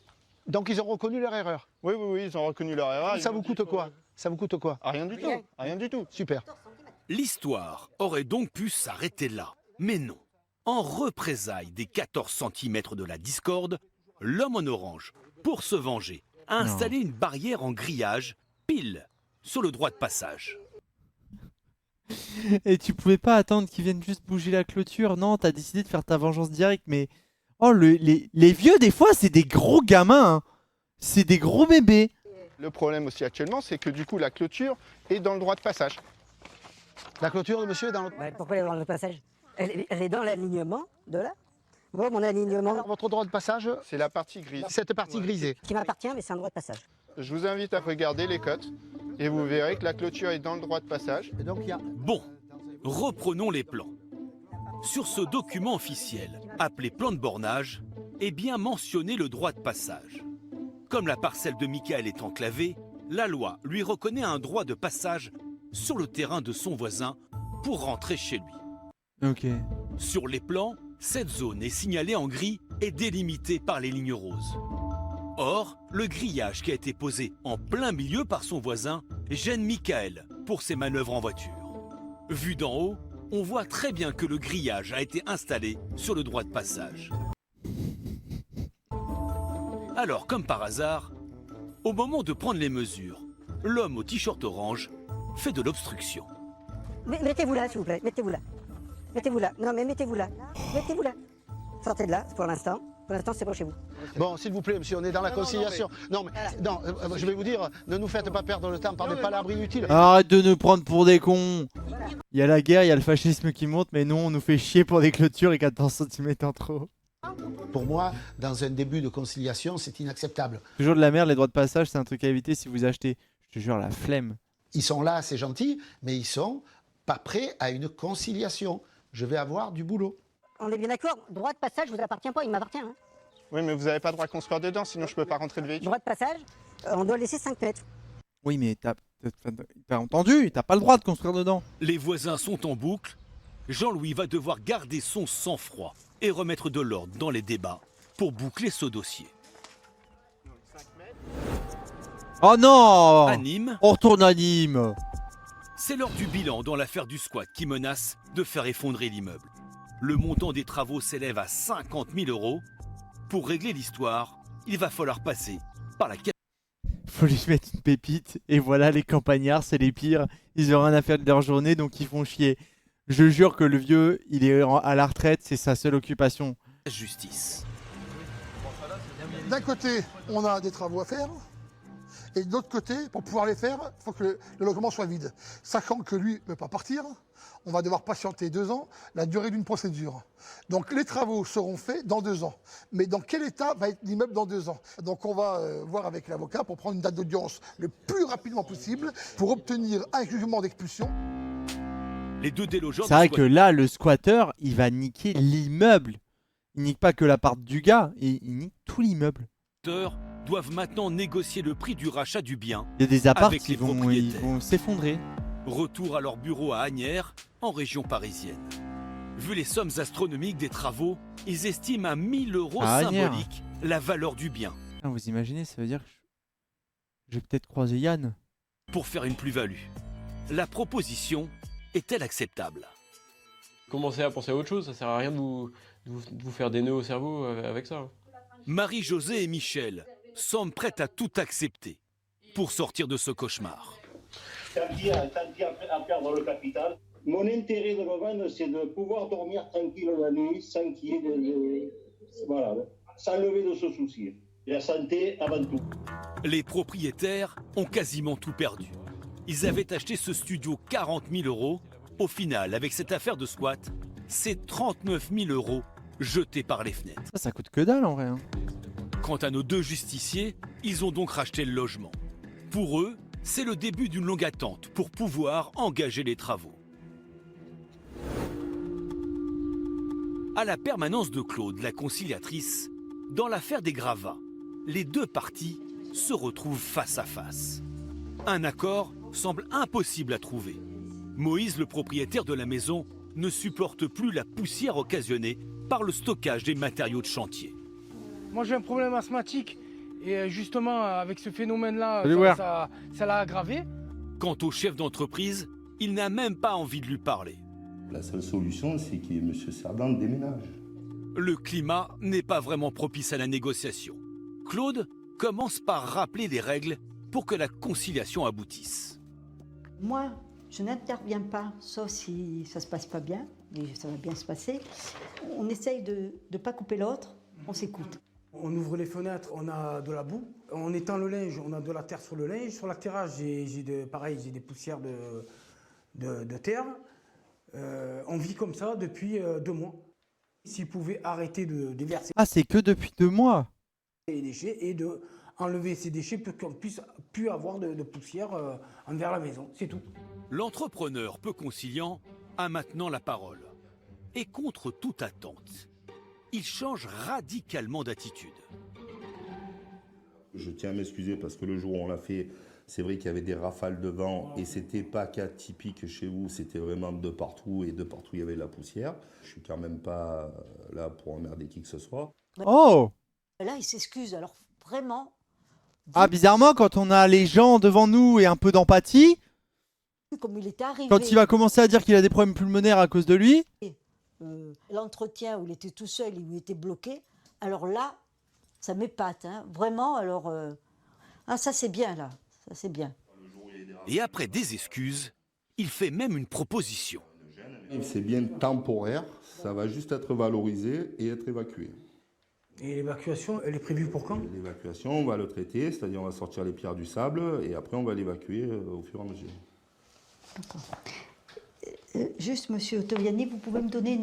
Donc ils ont reconnu leur erreur? Oui, ils ont reconnu leur erreur. Ça vous coûte quoi? Ça vous coûte quoi? Rien du tout, rien du tout. Super. L'histoire aurait donc pu s'arrêter là, mais non. En représailles des 14 cm de la discorde, l'homme en orange, pour se venger, a installé une barrière en grillage, pile, sur le droit de passage. Et tu pouvais pas attendre qu'ils viennent juste bouger la clôture? Non, t'as décidé de faire ta vengeance directe, mais... Oh, les vieux, des fois, c'est des gros gamins, hein. C'est des gros bébés. Le problème aussi actuellement, c'est que du coup, la clôture est dans le droit de passage. La clôture de monsieur est dans le... Ouais, pourquoi elle est dans le passage? Elle est dans l'alignement de là. Bon, mon alignement... Votre droit de passage? C'est la partie grise. Cette partie grisée. Qui m'appartient, mais c'est un droit de passage. Je vous invite à regarder les cotes et vous verrez que la clôture est dans le droit de passage. Et donc, Bon, reprenons les plans. Sur ce document officiel, appelé plan de bornage, est bien mentionné le droit de passage. Comme la parcelle de Michael est enclavée, la loi lui reconnaît un droit de passage sur le terrain de son voisin pour rentrer chez lui. Ok. Sur les plans, cette zone est signalée en gris et délimitée par les lignes roses. Or, le grillage qui a été posé en plein milieu par son voisin gêne Michael pour ses manœuvres en voiture. Vu d'en haut, on voit très bien que le grillage a été installé sur le droit de passage. Alors, comme par hasard, au moment de prendre les mesures, l'homme au t-shirt orange fait de l'obstruction. Mettez-vous là, s'il vous plaît. Mettez-vous là. Mettez-vous là. Non, mais mettez-vous là. Mettez-vous là. Sortez de là, pour l'instant. Pour l'instant, c'est pas chez vous. Bon, s'il vous plaît, monsieur, on est dans la conciliation. Non, je vais vous dire, ne nous faites pas perdre le temps par des palabres inutiles. Arrête de nous prendre pour des cons. Il y a la guerre, il y a le fascisme qui monte, mais nous, on nous fait chier pour des clôtures et 14 cm en trop. Pour moi, dans un début de conciliation, c'est inacceptable. Toujours de la merde, les droits de passage, c'est un truc à éviter si vous achetez. Je te jure, la flemme. Ils sont là, c'est gentil, mais ils sont pas prêts à une conciliation. Je vais avoir du boulot. On est bien d'accord, droit de passage vous appartient pas, il m'appartient. Hein. Oui, mais vous n'avez pas le droit de construire dedans, sinon je peux pas rentrer le véhicule. Droit de passage, on doit laisser 5 mètres. Oui, mais t'as entendu, t'as pas le droit de construire dedans. Les voisins sont en boucle. Jean-Louis va devoir garder son sang-froid et remettre de l'ordre dans les débats pour boucler ce dossier. Oh non! À Nîmes, on retourne à Nîmes. C'est l'heure du bilan dans l'affaire du squat qui menace de faire effondrer l'immeuble. Le montant des travaux s'élève à 50 000 €. Pour régler l'histoire, il va falloir passer par la... Faut lui mettre une pépite. Et voilà, les campagnards, c'est les pires. Ils ont rien à faire de leur journée, donc ils font chier. Je jure que le vieux, il est à la retraite, c'est sa seule occupation. Justice. D'un côté, on a des travaux à faire. Et de l'autre côté, pour pouvoir les faire, il faut que le logement soit vide. Sachant que lui ne peut pas partir, on va devoir patienter 2 ans, la durée d'une procédure. Donc les travaux seront faits dans 2 ans. Mais dans quel état va être l'immeuble dans 2 ans? Donc on va voir avec l'avocat pour prendre une date d'audience le plus rapidement possible pour obtenir un jugement d'expulsion. Les deux délogeants... C'est vrai que là, le squatter, il va niquer l'immeuble. Il nique pas que l'appart du gars, il nique tout l'immeuble. Doivent maintenant négocier le prix du rachat du bien. Il y a des apparts avec qui les vont s'effondrer. Retour à leur bureau à Asnières, en région parisienne. Vu les sommes astronomiques des travaux, ils estiment à 1000 € Carrière. symboliques la valeur du bien. Ah, vous imaginez, ça veut dire que je vais peut-être croiser Yann. Pour faire une plus-value, la proposition est-elle acceptable? Commencez à penser à autre chose, ça sert à rien de vous faire des nœuds au cerveau avec ça. Marie-Josée et Michel semblent prêts à tout accepter pour sortir de ce cauchemar. Tant pis à perdre le capital. Mon intérêt de me vendre, c'est de pouvoir dormir tranquille la nuit sans qu'il y ait voilà, sans lever de ce souci. La santé avant tout. Les propriétaires ont quasiment tout perdu. Ils avaient acheté ce studio 40 000 €. Au final, avec cette affaire de squat, c'est 39 000 € jetés par les fenêtres. Ça coûte que dalle en vrai. Hein. Quant à nos deux justiciers, ils ont donc racheté le logement. Pour eux, c'est le début d'une longue attente pour pouvoir engager les travaux. À la permanence de Claude, la conciliatrice, dans l'affaire des gravats, les deux parties se retrouvent face à face. Un accord semble impossible à trouver. Moïse, le propriétaire de la maison, ne supporte plus la poussière occasionnée par le stockage des matériaux de chantier. Moi j'ai un problème asthmatique et justement avec ce phénomène-là, ça l'a aggravé. Quant au chef d'entreprise, il n'a même pas envie de lui parler. La seule solution, c'est que M. Cerdan déménage. Le climat n'est pas vraiment propice à la négociation. Claude commence par rappeler les règles pour que la conciliation aboutisse. Moi, je n'interviens pas, sauf si ça se passe pas bien, et ça va bien se passer. On essaye de ne pas couper l'autre, on s'écoute. On ouvre les fenêtres, on a de la boue. On étend le linge, on a de la terre sur le linge. Sur l'atterrage, j'ai des poussières de terre. On vit comme ça depuis 2 mois. S'ils pouvaient arrêter de déverser Ah, c'est que depuis 2 mois. les déchets et de enlever ces déchets pour qu'on puisse plus avoir de poussière envers la maison, c'est tout. L'entrepreneur peu conciliant a maintenant la parole. Et contre toute attente, il change radicalement d'attitude. Je tiens à m'excuser parce que le jour où on l'a fait, c'est vrai qu'il y avait des rafales de vent et c'était pas cas typique chez vous, c'était vraiment de partout et de partout il y avait de la poussière. Je suis quand même pas là pour emmerder qui que ce soit. Oh! Là, il s'excuse, alors vraiment. Ah, bizarrement, quand on a les gens devant nous et un peu d'empathie, Comme il était arrivé. quand il va commencer à dire qu'il a des problèmes pulmonaires à cause de lui, L'entretien où il était tout seul, où il était bloqué, alors là, ça m'épate, hein. Vraiment, alors. Ah, ça c'est bien là, ça c'est bien. Et après des excuses, il fait même une proposition. C'est bien temporaire, ça va juste être valorisé et être évacué. Et l'évacuation, elle est prévue pour quand? L'évacuation, on va le traiter, c'est-à-dire on va sortir les pierres du sable et après on va l'évacuer au fur et à mesure. D'accord. Juste, monsieur Ottaviani, vous pouvez me donner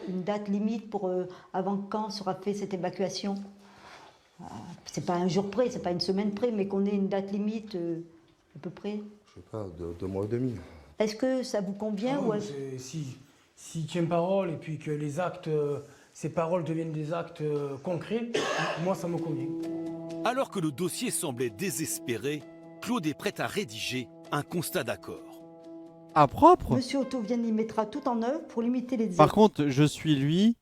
une date limite pour avant quand sera fait cette évacuation? C'est pas un jour près, c'est pas une semaine près, mais qu'on ait une date limite à peu près. Je sais pas, 2 mois et demi. Est-ce que ça vous convient ou S'il tient parole et puis que les actes, ces paroles deviennent des actes concrets, moi ça me convient. Alors que le dossier semblait désespéré, Claude est prêt à rédiger un constat d'accord. à propre. Monsieur Ottaviani mettra tout en œuvre pour limiter les Par contre, je suis lui.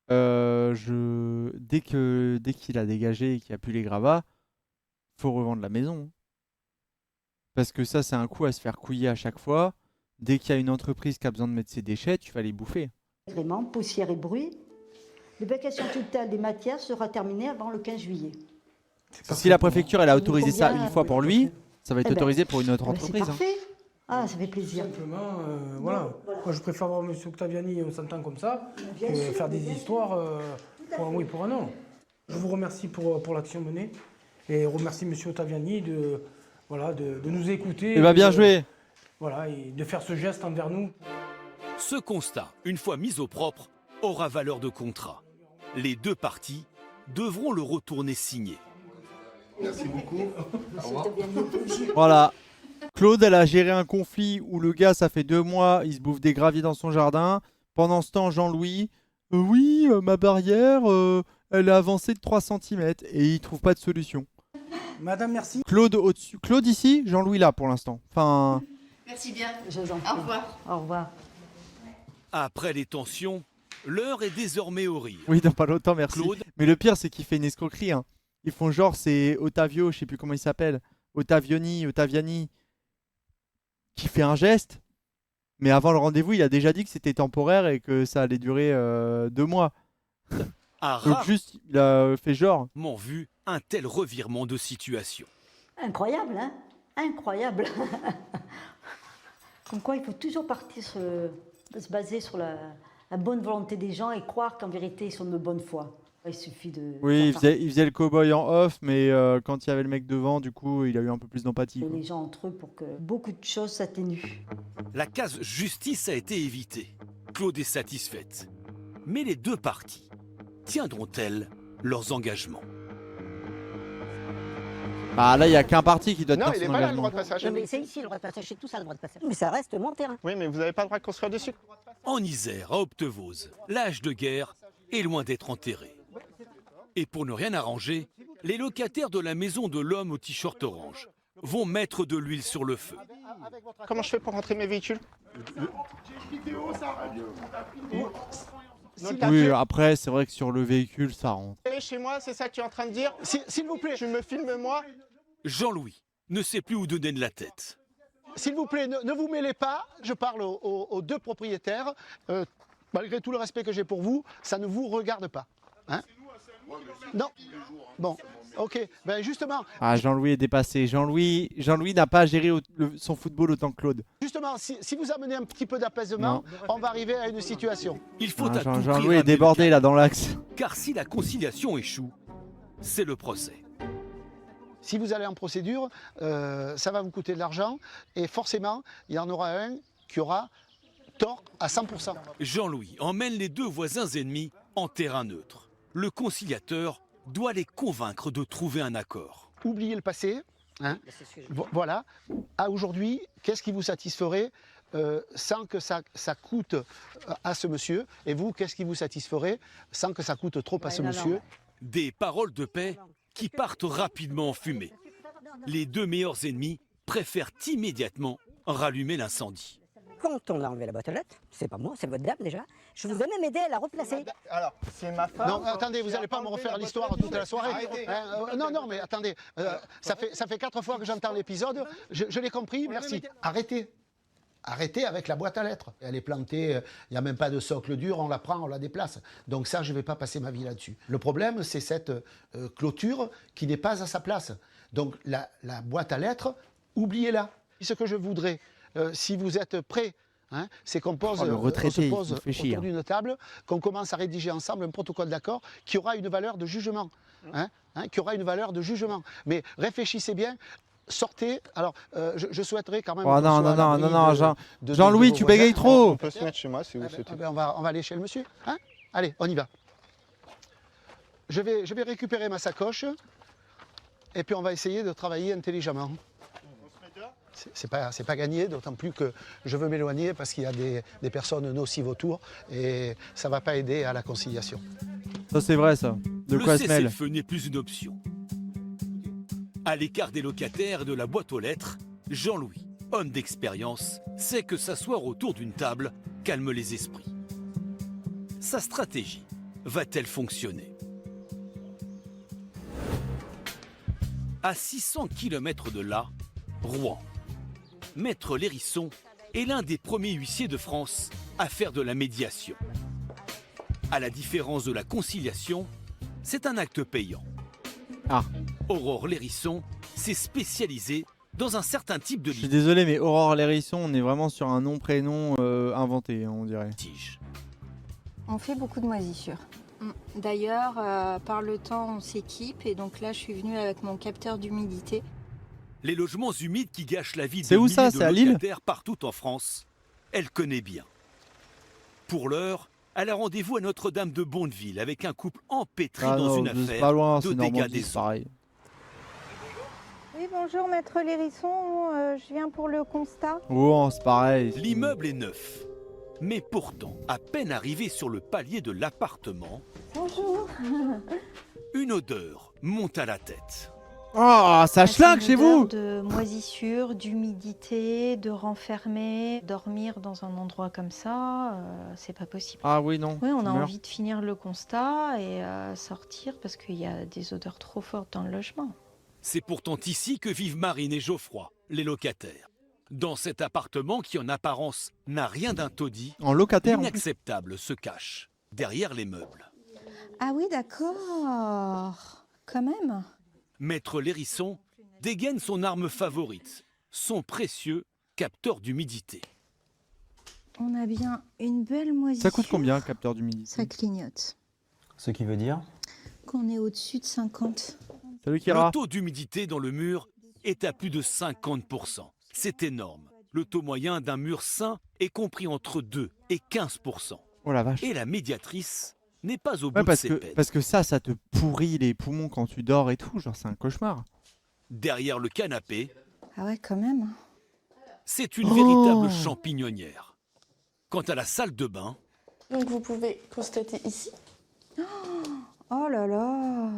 Dès qu'il a dégagé et qu'il n'y a plus les gravats, faut revendre la maison. Parce que ça, c'est un coup à se faire couiller à chaque fois. Dès qu'il y a une entreprise qui a besoin de mettre ses déchets, tu vas les bouffer. agrément, poussière et bruit. L'évacuation totale des matières sera terminée avant le 15 juillet. Si la préfecture elle a autorisé ça Combien, une fois pour lui, ça va être Eh ben, autorisé pour une autre c'est entreprise. hein. parfait. Ah, ça fait plaisir. Simplement, voilà. Moi, je préfère voir M. Ottaviani, on s'entend comme ça, Bien que sûr, faire des bien sûr. histoires pour un oui, pour un non. Je vous remercie pour l'action menée et remercie M. Ottaviani de nous écouter. Eh ben, bien joué. Voilà, et de faire ce geste envers nous. Ce constat, une fois mis au propre, aura valeur de contrat. Les deux parties devront le retourner signé. Merci beaucoup. Au revoir. Voilà. Claude, elle a géré un conflit où le gars, ça fait 2 mois, il se bouffe des graviers dans son jardin. Pendant ce temps, Jean-Louis, oui, ma barrière, elle a avancé de 3 cm et il trouve pas de solution. Madame, merci. Claude au-dessus. Claude ici, Jean-Louis là pour l'instant. Enfin. Merci bien. Je vous en prie. Au revoir. Au revoir. Après les tensions, l'heure est désormais au rire. Oui, dans pas longtemps, merci. Claude. Mais le pire, c'est qu'il fait une escroquerie. Hein. Ils font genre, c'est Ottavio, je sais plus comment il s'appelle, Ottaviani, qui fait un geste. Mais avant le rendez-vous, il a déjà dit que c'était temporaire et que ça allait durer 2 mois. Donc juste, il a fait genre. Vu un tel revirement de situation. Incroyable, hein? Incroyable. Comme quoi, il faut toujours se baser sur la bonne volonté des gens et croire qu'en vérité, ils sont de bonne foi. Il suffit de... Oui, il faisait le cow-boy en off, mais quand il y avait le mec devant, du coup, il a eu un peu plus d'empathie. Les gens entre eux pour que beaucoup de choses s'atténuent. La case justice a été évitée. Claude est satisfaite. Mais les deux parties tiendront-elles leurs engagements? Ah là, il n'y a qu'un parti qui doit Non, tenir il n'est son pas là le engagement. droit de passage. Non, mais c'est ici le droit de passage, c'est tout ça le droit de passage. Mais ça reste mon terrain. Oui, mais vous n'avez pas le droit de construire dessus. En Isère, à Optevose, l'âge de guerre est loin d'être enterré. Et pour ne rien arranger, les locataires de la maison de l'homme au t-shirt orange vont mettre de l'huile sur le feu. Comment je fais pour rentrer mes véhicules? Oui, après, c'est vrai que sur le véhicule, ça rentre. Chez moi, c'est ça que tu es en train de dire? S'il vous plaît. Tu me filmes, moi? Jean-Louis ne sait plus où donner de la tête. S'il vous plaît, ne vous mêlez pas. Je parle aux deux propriétaires. Malgré tout le respect que j'ai pour vous, ça ne vous regarde pas. Hein? Non. Bon, ok. Ben justement. Ah, Jean-Louis est dépassé. Jean-Louis n'a pas géré son football autant que Claude. Justement, si vous amenez un petit peu d'apaisement, on va arriver à une situation. Il faut à tout prix Jean-Louis est ramener débordé le là dans l'axe. car si la conciliation échoue, c'est le procès. Si vous allez en procédure, ça va vous coûter de l'argent et forcément, il y en aura un qui aura tort à 100%. Jean-Louis emmène les deux voisins ennemis en terrain neutre. Le conciliateur doit les convaincre de trouver un accord. Oubliez le passé. Hein. Voilà. À aujourd'hui, qu'est-ce qui vous satisferait sans que ça coûte à ce monsieur? Et vous, qu'est-ce qui vous satisferait sans que ça coûte trop à ce monsieur? Des paroles de paix qui partent rapidement en fumée. Les deux meilleurs ennemis préfèrent immédiatement rallumer l'incendie. Quand on a enlevé la boîte aux lettres, c'est pas moi, c'est votre dame déjà, je vous donnais m'aider à la replacer. Alors, c'est ma femme. Non, attendez, vous n'allez pas me refaire l'histoire toute la soirée. Non, mais attendez, ça fait 4 fois que j'entends l'épisode, je l'ai compris, merci. Arrêtez. Arrêtez avec la boîte à lettres. Elle est plantée, il n'y a même pas de socle dur, on la prend, on la déplace. Donc ça, je ne vais pas passer ma vie là-dessus. Le problème, c'est cette clôture qui n'est pas à sa place. Donc la boîte à lettres, oubliez-la. Ce que je voudrais, si vous êtes prêts, hein, c'est qu'on pose, le retraité, on se pose il fait chier, autour d'une table, qu'on commence à rédiger ensemble un protocole d'accord qui aura une valeur de jugement. Qui aura une valeur de jugement. Mais réfléchissez bien. Sortez. Alors, je souhaiterais quand même. Oh non, Jean-Louis, tu bégayes trop. On peut se mettre chez moi si vous souhaitez. On va aller chez le monsieur. Hein? Allez, on y va. Je vais récupérer ma sacoche et puis on va essayer de travailler intelligemment. C'est pas gagné, d'autant plus que je veux m'éloigner parce qu'il y a des personnes nocives autour et ça va pas aider à la conciliation. Ça c'est vrai ça. De quoi se mêle. Le cessez-le-feu n'est plus une option. À l'écart des locataires et de la boîte aux lettres, Jean-Louis, homme d'expérience, sait que s'asseoir autour d'une table calme les esprits. Sa stratégie va-t-elle fonctionner? À 600 km de là, Rouen. Maître Lérisson est l'un des premiers huissiers de France à faire de la médiation. À la différence de la conciliation, c'est un acte payant. Aurore Lérisson s'est spécialisée dans un certain type de Je suis désolé, mais Aurore Lérisson, on est vraiment sur un nom-prénom inventé, on dirait. On fait beaucoup de moisissures. D'ailleurs, par le temps, on s'équipe et donc là, je suis venue avec mon capteur d'humidité. Les logements humides qui gâchent la vie C'est de où ça? milliers C'est à de Lille locataires partout en France, elle connaît bien. Pour l'heure, elle a rendez-vous à Notre-Dame de Bonneville avec un couple empêtré dans une c'est affaire pas loin, de c'est dégâts Normandie, des c'est eaux. pareil. Oui, bonjour, maître Lérisson. Je viens pour le constat. Oh, c'est pareil. L'immeuble est neuf, mais pourtant, à peine arrivé sur le palier de l'appartement, Bonjour. une odeur monte à la tête. Oh, ça schlingue chez vous. De moisissure, d'humidité, de renfermer, dormir dans un endroit comme ça, c'est pas possible. Ah oui, non. Oui, on a tu meurs. envie de finir le constat et sortir parce qu'il y a des odeurs trop fortes dans le logement. C'est pourtant ici que vivent Marine et Geoffroy, les locataires. Dans cet appartement qui en apparence n'a rien d'un taudis, En locataire, en plus. l'inacceptable se cache derrière les meubles. Ah oui, d'accord. Quand même. Maître Lérisson dégaine son arme favorite, son précieux capteur d'humidité. On a bien une belle moisissure. Ça coûte combien, un capteur d'humidité? Ça clignote. Ce qui veut dire Qu'on est au-dessus de 50. Salut Kira. Le taux d'humidité dans le mur est à plus de 50%. C'est énorme. Le taux moyen d'un mur sain est compris entre 2 et 15%. Oh la vache. Et la médiatrice n'est pas au bout Ouais, de parce ses que, peines. parce que ça te pourrit les poumons quand tu dors et tout. Genre, c'est un cauchemar. Derrière le canapé, Ah ouais, quand même. c'est une véritable champignonnière. Quant à la salle de bain, Donc vous pouvez constater ici. Oh là là.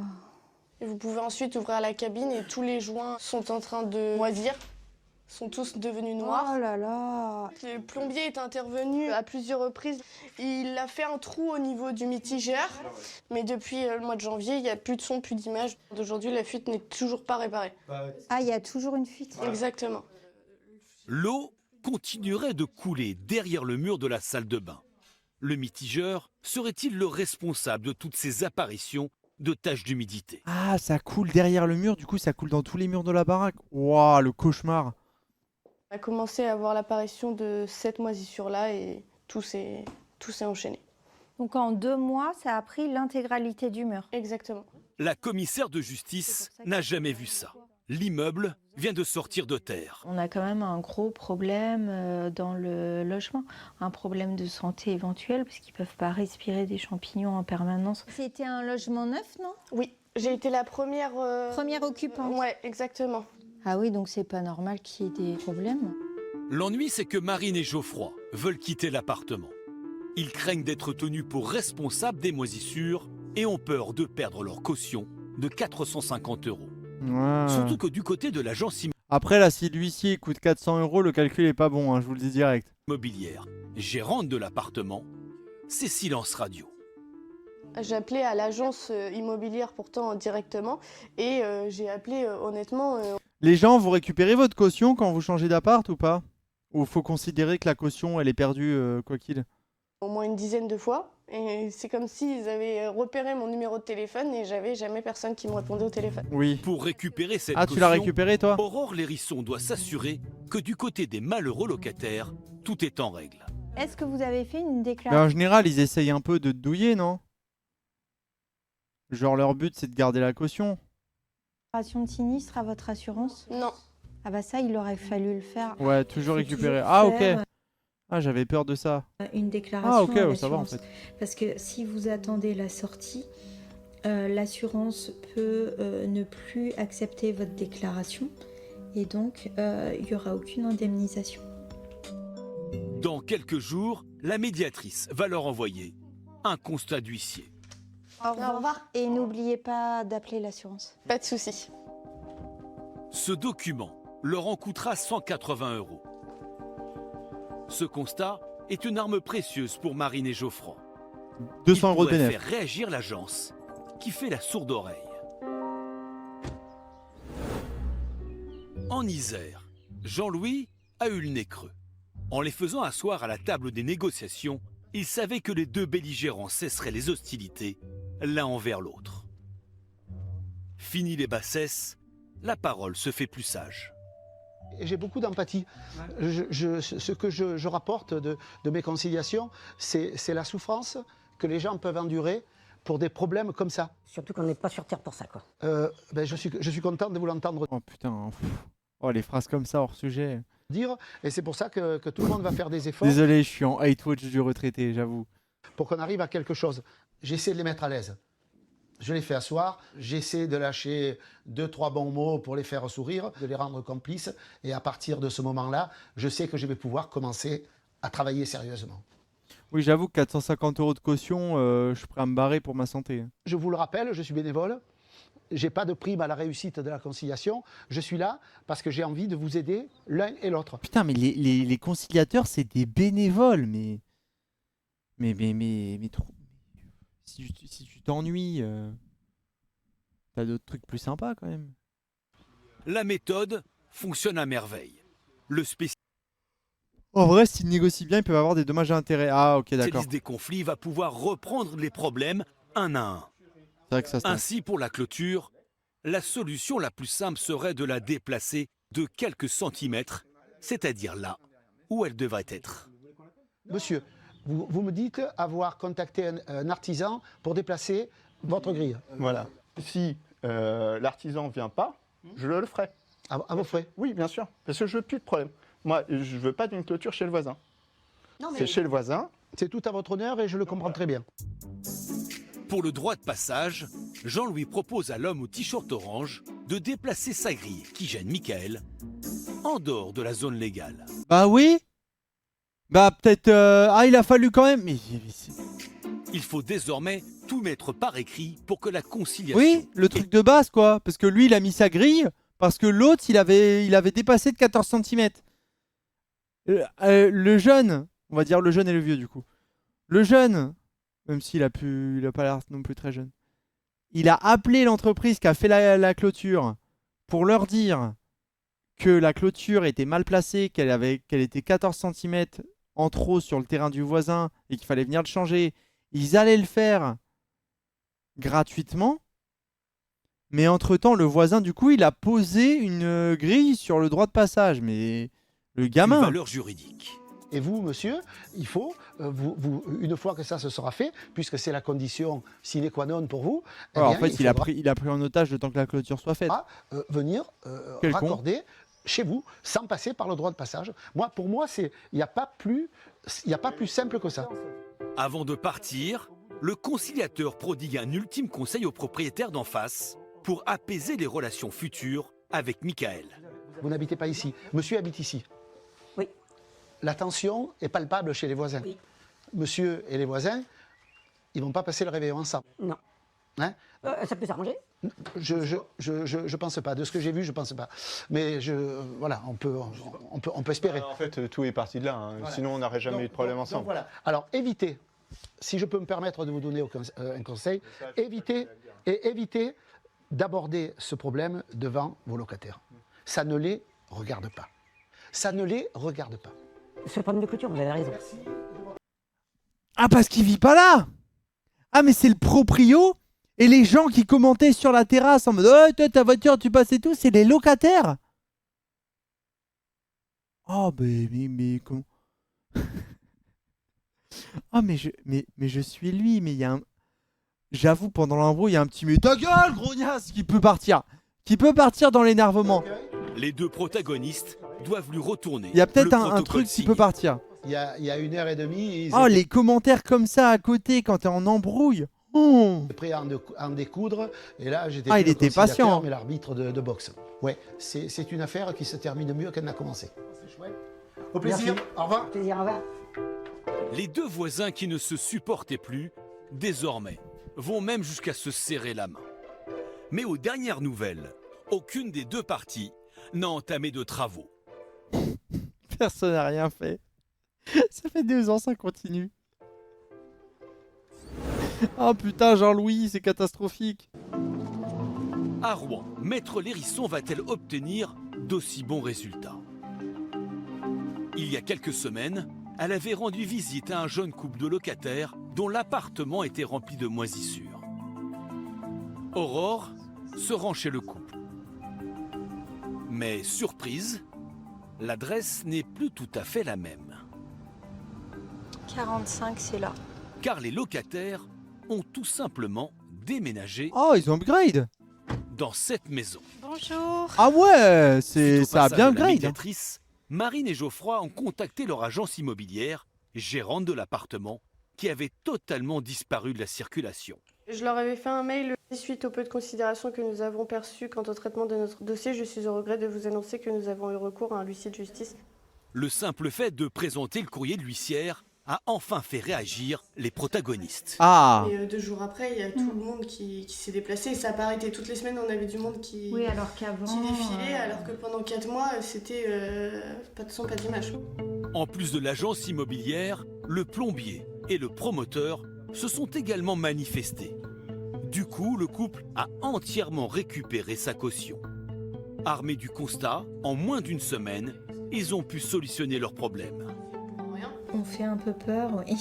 Et vous pouvez ensuite ouvrir la cabine et tous les joints sont en train de moisir, sont tous devenus noirs. Oh là là. Le plombier est intervenu à plusieurs reprises. Il a fait un trou au niveau du mitigeur, mais depuis le mois de janvier, il n'y a plus de son, plus d'image. D'aujourd'hui, la fuite n'est toujours pas réparée. Ah, il y a toujours une fuite. Exactement. l'eau continuerait de couler derrière le mur de la salle de bain. Le mitigeur serait-il le responsable de toutes ces apparitions de taches d'humidité? Ah, ça coule derrière le mur. Du coup, ça coule dans tous les murs de la baraque. Waouh, le cauchemar. On a commencé à voir l'apparition de cette moisissure-là et tout s'est enchaîné. Donc en 2 mois, ça a pris l'intégralité du mur. Exactement. La commissaire de justice n'a jamais vu ça. L'immeuble vient de sortir de terre. On a quand même un gros problème dans le logement, un problème de santé éventuel parce qu'ils ne peuvent pas respirer des champignons en permanence. C'était un logement neuf, non? Oui, j'ai été la première... Première occupante. Ouais, exactement. Ah oui, donc c'est pas normal qu'il y ait des problèmes. L'ennui, c'est que Marine et Geoffroy veulent quitter l'appartement. Ils craignent d'être tenus pour responsables des moisissures et ont peur de perdre leur caution de 450 €. Ouais. Surtout que du côté de l'agence Après, là, si l'huissier coûte 400 €, le calcul est pas bon, hein, je vous le dis direct. immobilière, gérante de l'appartement, c'est silence radio. J'ai appelé à l'agence immobilière pourtant directement et j'ai appelé honnêtement... Les gens, vous récupérez votre caution quand vous changez d'appart ou pas? Ou faut considérer que la caution, elle est perdue quoi qu'il? au moins une dizaine de fois. Et c'est comme s'ils avaient repéré mon numéro de téléphone et j'avais jamais personne qui me répondait au téléphone. Oui. Pour récupérer cette Ah, tu l'as caution, récupéré, toi? Aurore Lérisson doit s'assurer que du côté des malheureux locataires, tout est en règle. Est-ce que vous avez fait une Mais déclaration en général, ils essayent un peu de te douiller, non? Genre, leur but, c'est de garder la caution. de sinistre à votre assurance? Non. Ah bah ça, il aurait fallu le faire. Ouais, toujours Faut récupérer. toujours Ah, ok. faire Ah, j'avais peur de ça. une déclaration Ah, ok, à ouais, ça va en l'assurance. fait. Parce que si vous attendez la sortie, l'assurance peut ne plus accepter votre déclaration et donc il n'y aura aucune indemnisation. Dans quelques jours, la médiatrice va leur envoyer un constat d'huissier. Au revoir. Et n'oubliez pas d'appeler l'assurance. Pas de souci. Ce document leur en coûtera 180 €. Ce constat est une arme précieuse pour Marine et Geoffroy. 200 Il € de pourrait bénéf. faire réagir l'agence qui fait la sourde oreille. En Isère, Jean-Louis a eu le nez creux. En les faisant asseoir à la table des négociations, il savait que les deux belligérants cesseraient les hostilités l'un envers l'autre. Fini les bassesses, la parole se fait plus sage. Et j'ai beaucoup d'empathie. Ce que je rapporte de mes conciliations, c'est la souffrance que les gens peuvent endurer pour des problèmes comme ça. Surtout qu'on n'est pas sur Terre pour ça, quoi. Je suis content de vous l'entendre Oh putain. Oh, les phrases comme ça hors sujet. dire. Et c'est pour ça que tout le monde va faire des efforts. Désolé, je suis en hate watch du retraité, j'avoue. Pour qu'on arrive à quelque chose. J'essaie de les mettre à l'aise. Je les fais asseoir, j'essaie de lâcher 2-3 bons mots pour les faire sourire, de les rendre complices. Et à partir de ce moment-là, je sais que je vais pouvoir commencer à travailler sérieusement. Oui, j'avoue que 450 € de caution, je suis prêt à me barrer pour ma santé. Je vous le rappelle, je suis bénévole. j'ai pas de prime à la réussite de la conciliation. Je suis là parce que j'ai envie de vous aider l'un et l'autre. Putain, mais les conciliateurs, c'est des bénévoles, mais trop. Si tu t'ennuies, t'as d'autres trucs plus sympas quand même. La méthode fonctionne à merveille. Le En vrai, s'ils négocient bien, ils peuvent avoir des dommages et intérêts. Ah, ok, d'accord. spécialiste des conflits va pouvoir reprendre les problèmes un à un. C'est vrai que ça se tente. Ainsi, pour la clôture, la solution la plus simple serait de la déplacer de quelques centimètres, c'est-à-dire là où elle devrait être. Monsieur, vous me dites avoir contacté un artisan pour déplacer votre grille. Voilà. Si l'artisan ne vient pas, je le ferai. À vos frais? Oui, bien sûr, parce que je veux plus de problème. Moi, je ne veux pas d'une clôture chez le voisin. C'est chez le voisin. C'est tout à votre honneur et je le comprends très bien. Pour le droit de passage, Jean-Louis propose à l'homme au t-shirt orange de déplacer sa grille qui gêne Michael en dehors de la zone légale. Bah oui. Bah peut-être... il a fallu quand même... Il faut désormais tout mettre par écrit pour que la conciliation... Oui, le truc de base quoi. Parce que lui, il a mis sa grille parce que l'autre, il avait dépassé de 14 cm. Le jeune, on va dire le jeune et le vieux du coup. Le jeune, même s'il a pas l'air non plus très jeune, il a appelé l'entreprise qui a fait la clôture pour leur dire que la clôture était mal placée, qu'elle était 14 cm en trop sur le terrain du voisin et qu'il fallait venir le changer. Ils allaient le faire gratuitement. Mais entre-temps, le voisin, du coup, il a posé une grille sur le droit de passage. Mais le gamin... Une valeur juridique. Et vous, monsieur, il faut, une fois que ça se sera fait, puisque c'est la condition sine qua non pour vous, eh en bien, fait, il a pris en otage le temps que la clôture soit faite. Venir raccorder chez vous sans passer par le droit de passage. Pour moi, il n'y a pas plus simple que ça. Avant de partir, le conciliateur prodigue un ultime conseil au propriétaire d'en face pour apaiser les relations futures avec Michael. Vous n'habitez pas ici. Monsieur habite ici. Oui. La tension est palpable chez les voisins. Oui. Monsieur et les voisins, ils ne vont pas passer le réveillon ensemble. Non. Hein? Ça peut s'arranger. Je pense pas. De ce que j'ai vu, je pense pas. Mais voilà, on peut espérer. En fait, tout est parti de là. Hein. Voilà. Sinon, on n'aurait jamais eu de problème ensemble. Donc, voilà. Alors, évitez, si je peux me permettre de vous donner un conseil, évitez d'aborder ce problème devant vos locataires. Ça ne les regarde pas. Ça ne les regarde pas. C'est le problème de clôture, vous avez raison. Ah, parce qu'il vit pas là. Ah, mais c'est le proprio. Et les gens qui commentaient sur la terrasse en mode « Oh, toi, ta voiture, tu passes et tout », c'est les locataires. Oh, mais comment... Oh, mais je suis lui, mais il y a un... J'avoue, pendant l'embrouille, il y a un petit « Mais ta gueule, grognasse !» qui peut partir. Qui peut partir dans l'énervement. Les deux protagonistes doivent lui retourner. Il y a peut-être un truc qui peut partir. Il y a 1h30... Oh, les commentaires comme ça à côté quand t'es en embrouille. Oh. Prêt à en découdre, et là j'étais il était patient, mais l'arbitre de boxe. Ouais, c'est une affaire qui se termine mieux qu'elle n'a commencé. C'est chouette. Au plaisir. Merci. Au revoir. Au plaisir, au revoir. Les deux voisins qui ne se supportaient plus, désormais, vont même jusqu'à se serrer la main. Mais aux dernières nouvelles, aucune des deux parties n'a entamé de travaux. Personne n'a rien fait. Ça fait 2 ans, ça continue. Oh putain, Jean-Louis, c'est catastrophique. À Rouen, Maître Lérisson va-t-elle obtenir d'aussi bons résultats? Il y a quelques semaines, elle avait rendu visite à un jeune couple de locataires dont l'appartement était rempli de moisissures. Aurore se rend chez le couple. Mais surprise, l'adresse n'est plus tout à fait la même. 45, c'est là. Car les locataires ont tout simplement déménagé. Oh, ils ont upgrade dans cette maison. Bonjour. Ah ouais, ça a bien upgrade. Médiatrice, Marine et Geoffroy ont contacté leur agence immobilière, gérante de l'appartement, qui avait totalement disparu de la circulation. Je leur avais fait un mail suite au peu de considération que nous avons perçu quant au traitement de notre dossier. Je suis au regret de vous annoncer que nous avons eu recours à un huissier de justice. Le simple fait de présenter le courrier de l'huissière a enfin fait réagir les protagonistes. Ah. Et 2 jours après, il y a tout le monde qui s'est déplacé. Et ça n'a pas arrêté. Toutes les semaines, on avait du monde qui défilait, alors que pendant 4 mois, c'était pas de son, pas d'image. En plus de l'agence immobilière, le plombier et le promoteur se sont également manifestés. Du coup, le couple a entièrement récupéré sa caution. Armés du constat, en moins d'une semaine, ils ont pu solutionner leurs problèmes. On fait un peu peur, oui.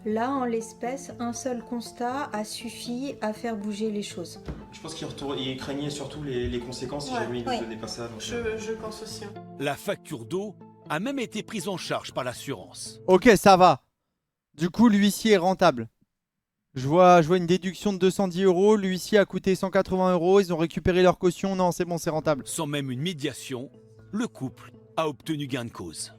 Là, en l'espèce, un seul constat a suffi à faire bouger les choses. Je pense qu'il craignait surtout les conséquences si jamais il ne donnait pas ça. Donc... Je pense aussi. La facture d'eau a même été prise en charge par l'assurance. Ok, ça va. Du coup, l'huissier est rentable. Je vois une déduction de 210 €. L'huissier a coûté 180 €. Ils ont récupéré leur caution. Non, c'est bon, c'est rentable. Sans même une médiation, le couple a obtenu gain de cause.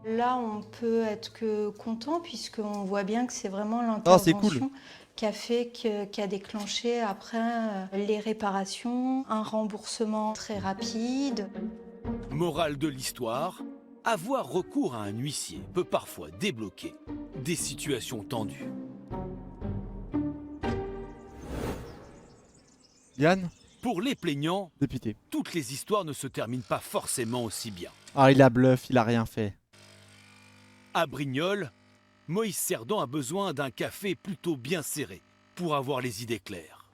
Là, on peut être que content puisqu'on voit bien que c'est vraiment l'intervention qui a fait qui a déclenché après les réparations, un remboursement très rapide. Morale de l'histoire, avoir recours à un huissier peut parfois débloquer des situations tendues. Yann ? Pour les plaignants, député, toutes les histoires ne se terminent pas forcément aussi bien. Ah, il a bluff, il a rien fait. À Brignoles, Moïse Cerdan a besoin d'un café plutôt bien serré pour avoir les idées claires.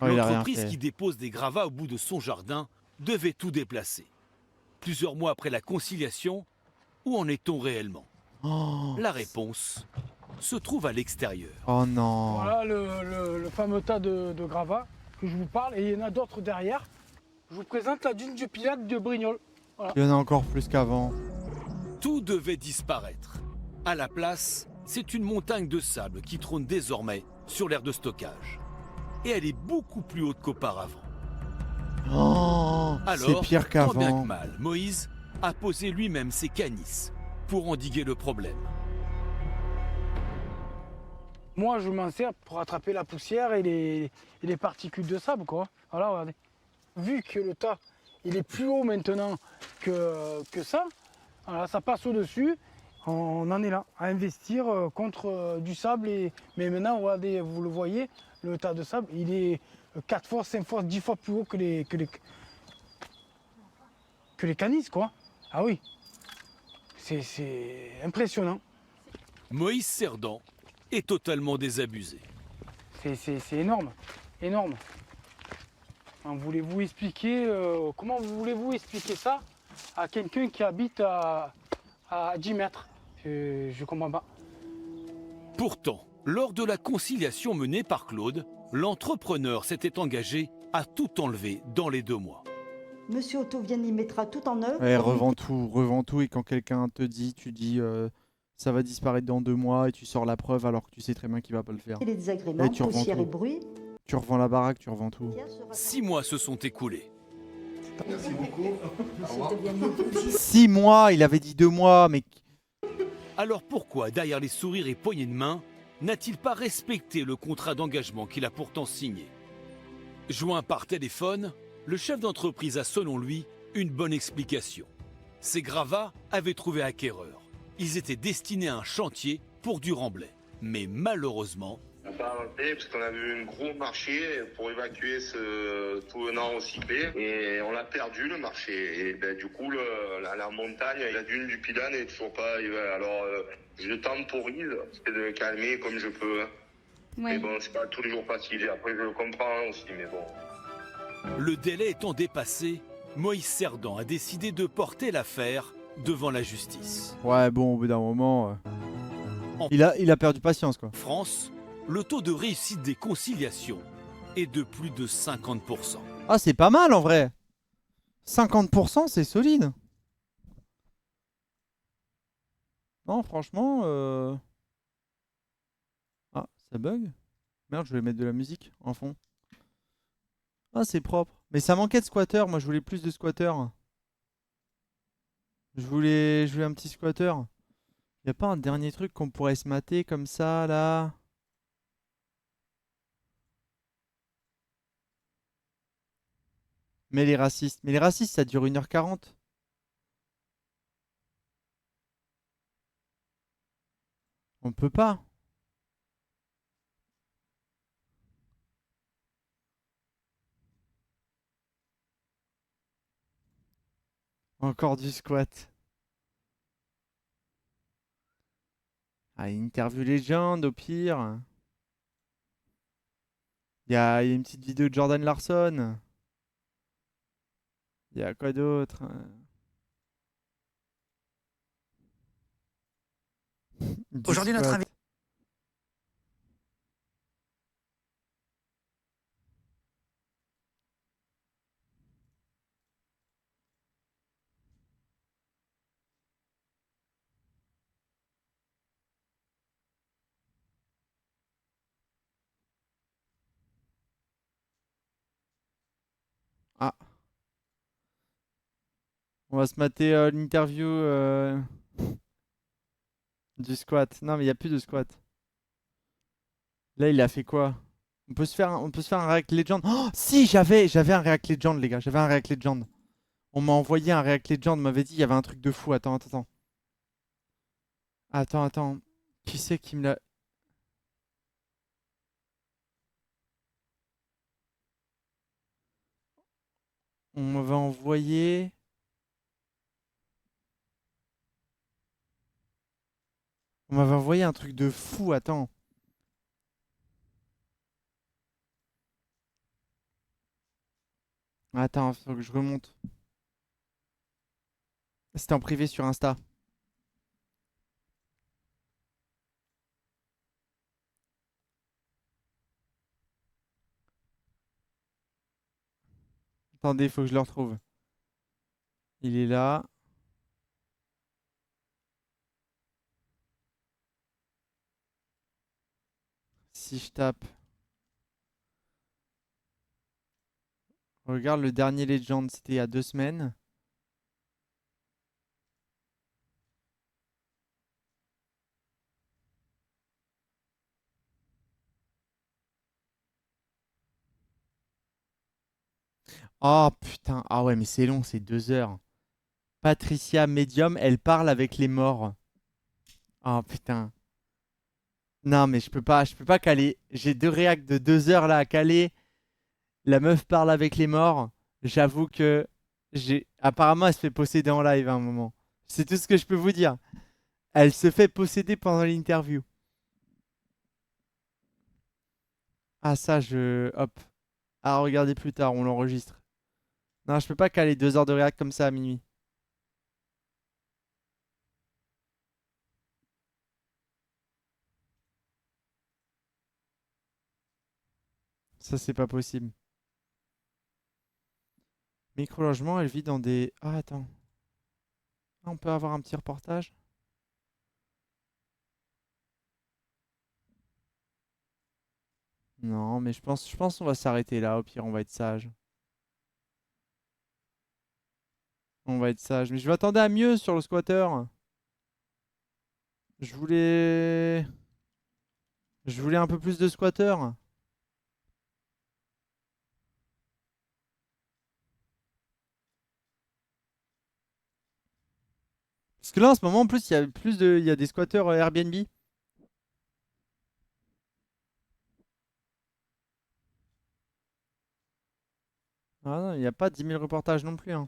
Oh, il a rien L'entreprise fait. qui dépose des gravats au bout de son jardin devait tout déplacer. Plusieurs mois après la conciliation, où en est-on réellement? La réponse se trouve à l'extérieur. Oh non. Voilà le fameux tas de gravats que je vous parle, et il y en a d'autres derrière. Je vous présente la dune du Pilate de Brignoles. Voilà. Il y en a encore plus qu'avant. Tout devait disparaître. À la place, c'est une montagne de sable qui trône désormais sur l'aire de stockage. Et elle est beaucoup plus haute qu'auparavant. Oh, c'est Alors, pire tant bien qu'avant. que mal, Moïse a posé lui-même ses canisses pour endiguer le problème. Moi, je m'en sers pour attraper la poussière et les particules de sable, quoi. Voilà, regardez. Vu que le tas, il est plus haut maintenant que ça, voilà, ça passe au-dessus, on en est là, à investir contre du sable. Mais maintenant, regardez, vous le voyez, le tas de sable, il est 4 fois, 5 fois, 10 fois plus haut que les canisses, quoi. Ah oui, c'est impressionnant. Moïse Cerdan est totalement désabusé. C'est énorme, énorme. Voulez-vous expliquer, comment voulez-vous expliquer ça à quelqu'un qui habite à 10 mètres? Je comprends pas. Pourtant, lors de la conciliation menée par Claude, l'entrepreneur s'était engagé à tout enlever dans les 2 mois. Monsieur Otto vient, il mettra tout en œuvre. Ouais, revends tout, et quand quelqu'un te dit, tu dis ça va disparaître dans 2 mois et tu sors la preuve alors que tu sais très bien qu'il va pas le faire. Et les désagréments, tu revends poussière tout. et bruit. Tu revends la baraque, tu revends tout. 6 mois se sont écoulés. Merci beaucoup. Au revoir. 6 mois, il avait dit 2 mois, mais... Alors pourquoi, derrière les sourires et poignées de main, n'a-t-il pas respecté le contrat d'engagement qu'il a pourtant signé? Joint par téléphone, le chef d'entreprise a selon lui une bonne explication. Ces gravats avaient trouvé acquéreur. Ils étaient destinés à un chantier pour du remblai. Mais malheureusement... On n'a pas avancé parce qu'on avait eu un gros marché pour évacuer tout le nord recyclé et on l'a perdu le marché. Et ben, du coup, la montagne, la dune du Pilat n'est toujours pas arrivée. Alors, je temporise, c'est de le calmer comme je peux. Mais bon, c'est pas tous les jours facile. Après, je le comprends aussi, mais bon. Le délai étant dépassé, Moïse Cerdan a décidé de porter l'affaire devant la justice. Ouais, bon, au bout d'un moment... Il a perdu patience, quoi. En France, le taux de réussite des conciliations est de plus de 50%. Ah, c'est pas mal, en vrai. 50%, c'est solide. Non, franchement... Ah, ça bug? Merde, je vais mettre de la musique en fond. Ah, c'est propre. Mais ça manquait de squatter. Moi, je voulais plus de squatter. Je voulais un petit squatter. Y a pas un dernier truc qu'on pourrait se mater comme ça, là? Mais les racistes, ça dure 1h40. On peut pas. Encore du squat. Ah, interview légende au pire. Il y a une petite vidéo de Jordan Larson. Il y a quoi d'autre? Aujourd'hui, notre invité. Ah. On va se mater l'interview du squat. Non, mais il n'y a plus de squat. Là, il a fait quoi? On peut se faire un React Legend. Oh, si, j'avais un React Legend, les gars. J'avais un React Legend. On m'a envoyé un React Legend. On m'avait dit il y avait un truc de fou. Attends. Qui c'est qui me l'a... On m'avait envoyé... On m'avait envoyé un truc de fou. Attends. Attends, faut que je remonte. C'était en privé sur Insta. Attendez, faut que je le retrouve. Il est là. Si je tape... Regarde le dernier Legend, c'était il y a 2 semaines. Oh putain, ah ouais mais c'est long, c'est 2 heures. Patricia Medium, elle parle avec les morts. Oh putain. Non mais je peux pas caler. J'ai 2 réacts de 2 heures là à caler. La meuf parle avec les morts. J'avoue que apparemment elle se fait posséder en live à un moment. C'est tout ce que je peux vous dire. Elle se fait posséder pendant l'interview. Ah ça hop. À regarder plus tard, on l'enregistre. Non, je peux pas caler 2 heures de réact comme ça à minuit. Ça, c'est pas possible. Micro-logement, elle vit dans des... Ah, attends. Ah, on peut avoir un petit reportage? Non, mais je pense qu'on va s'arrêter là. Au pire, on va être sage. On va être sage. Mais je m'attendais à mieux sur le squatter. Je voulais un peu plus de squatter. Parce que là, en ce moment, en plus, il y a des squatteurs Airbnb. Ah non, il n'y a pas 10 000 reportages non plus, hein.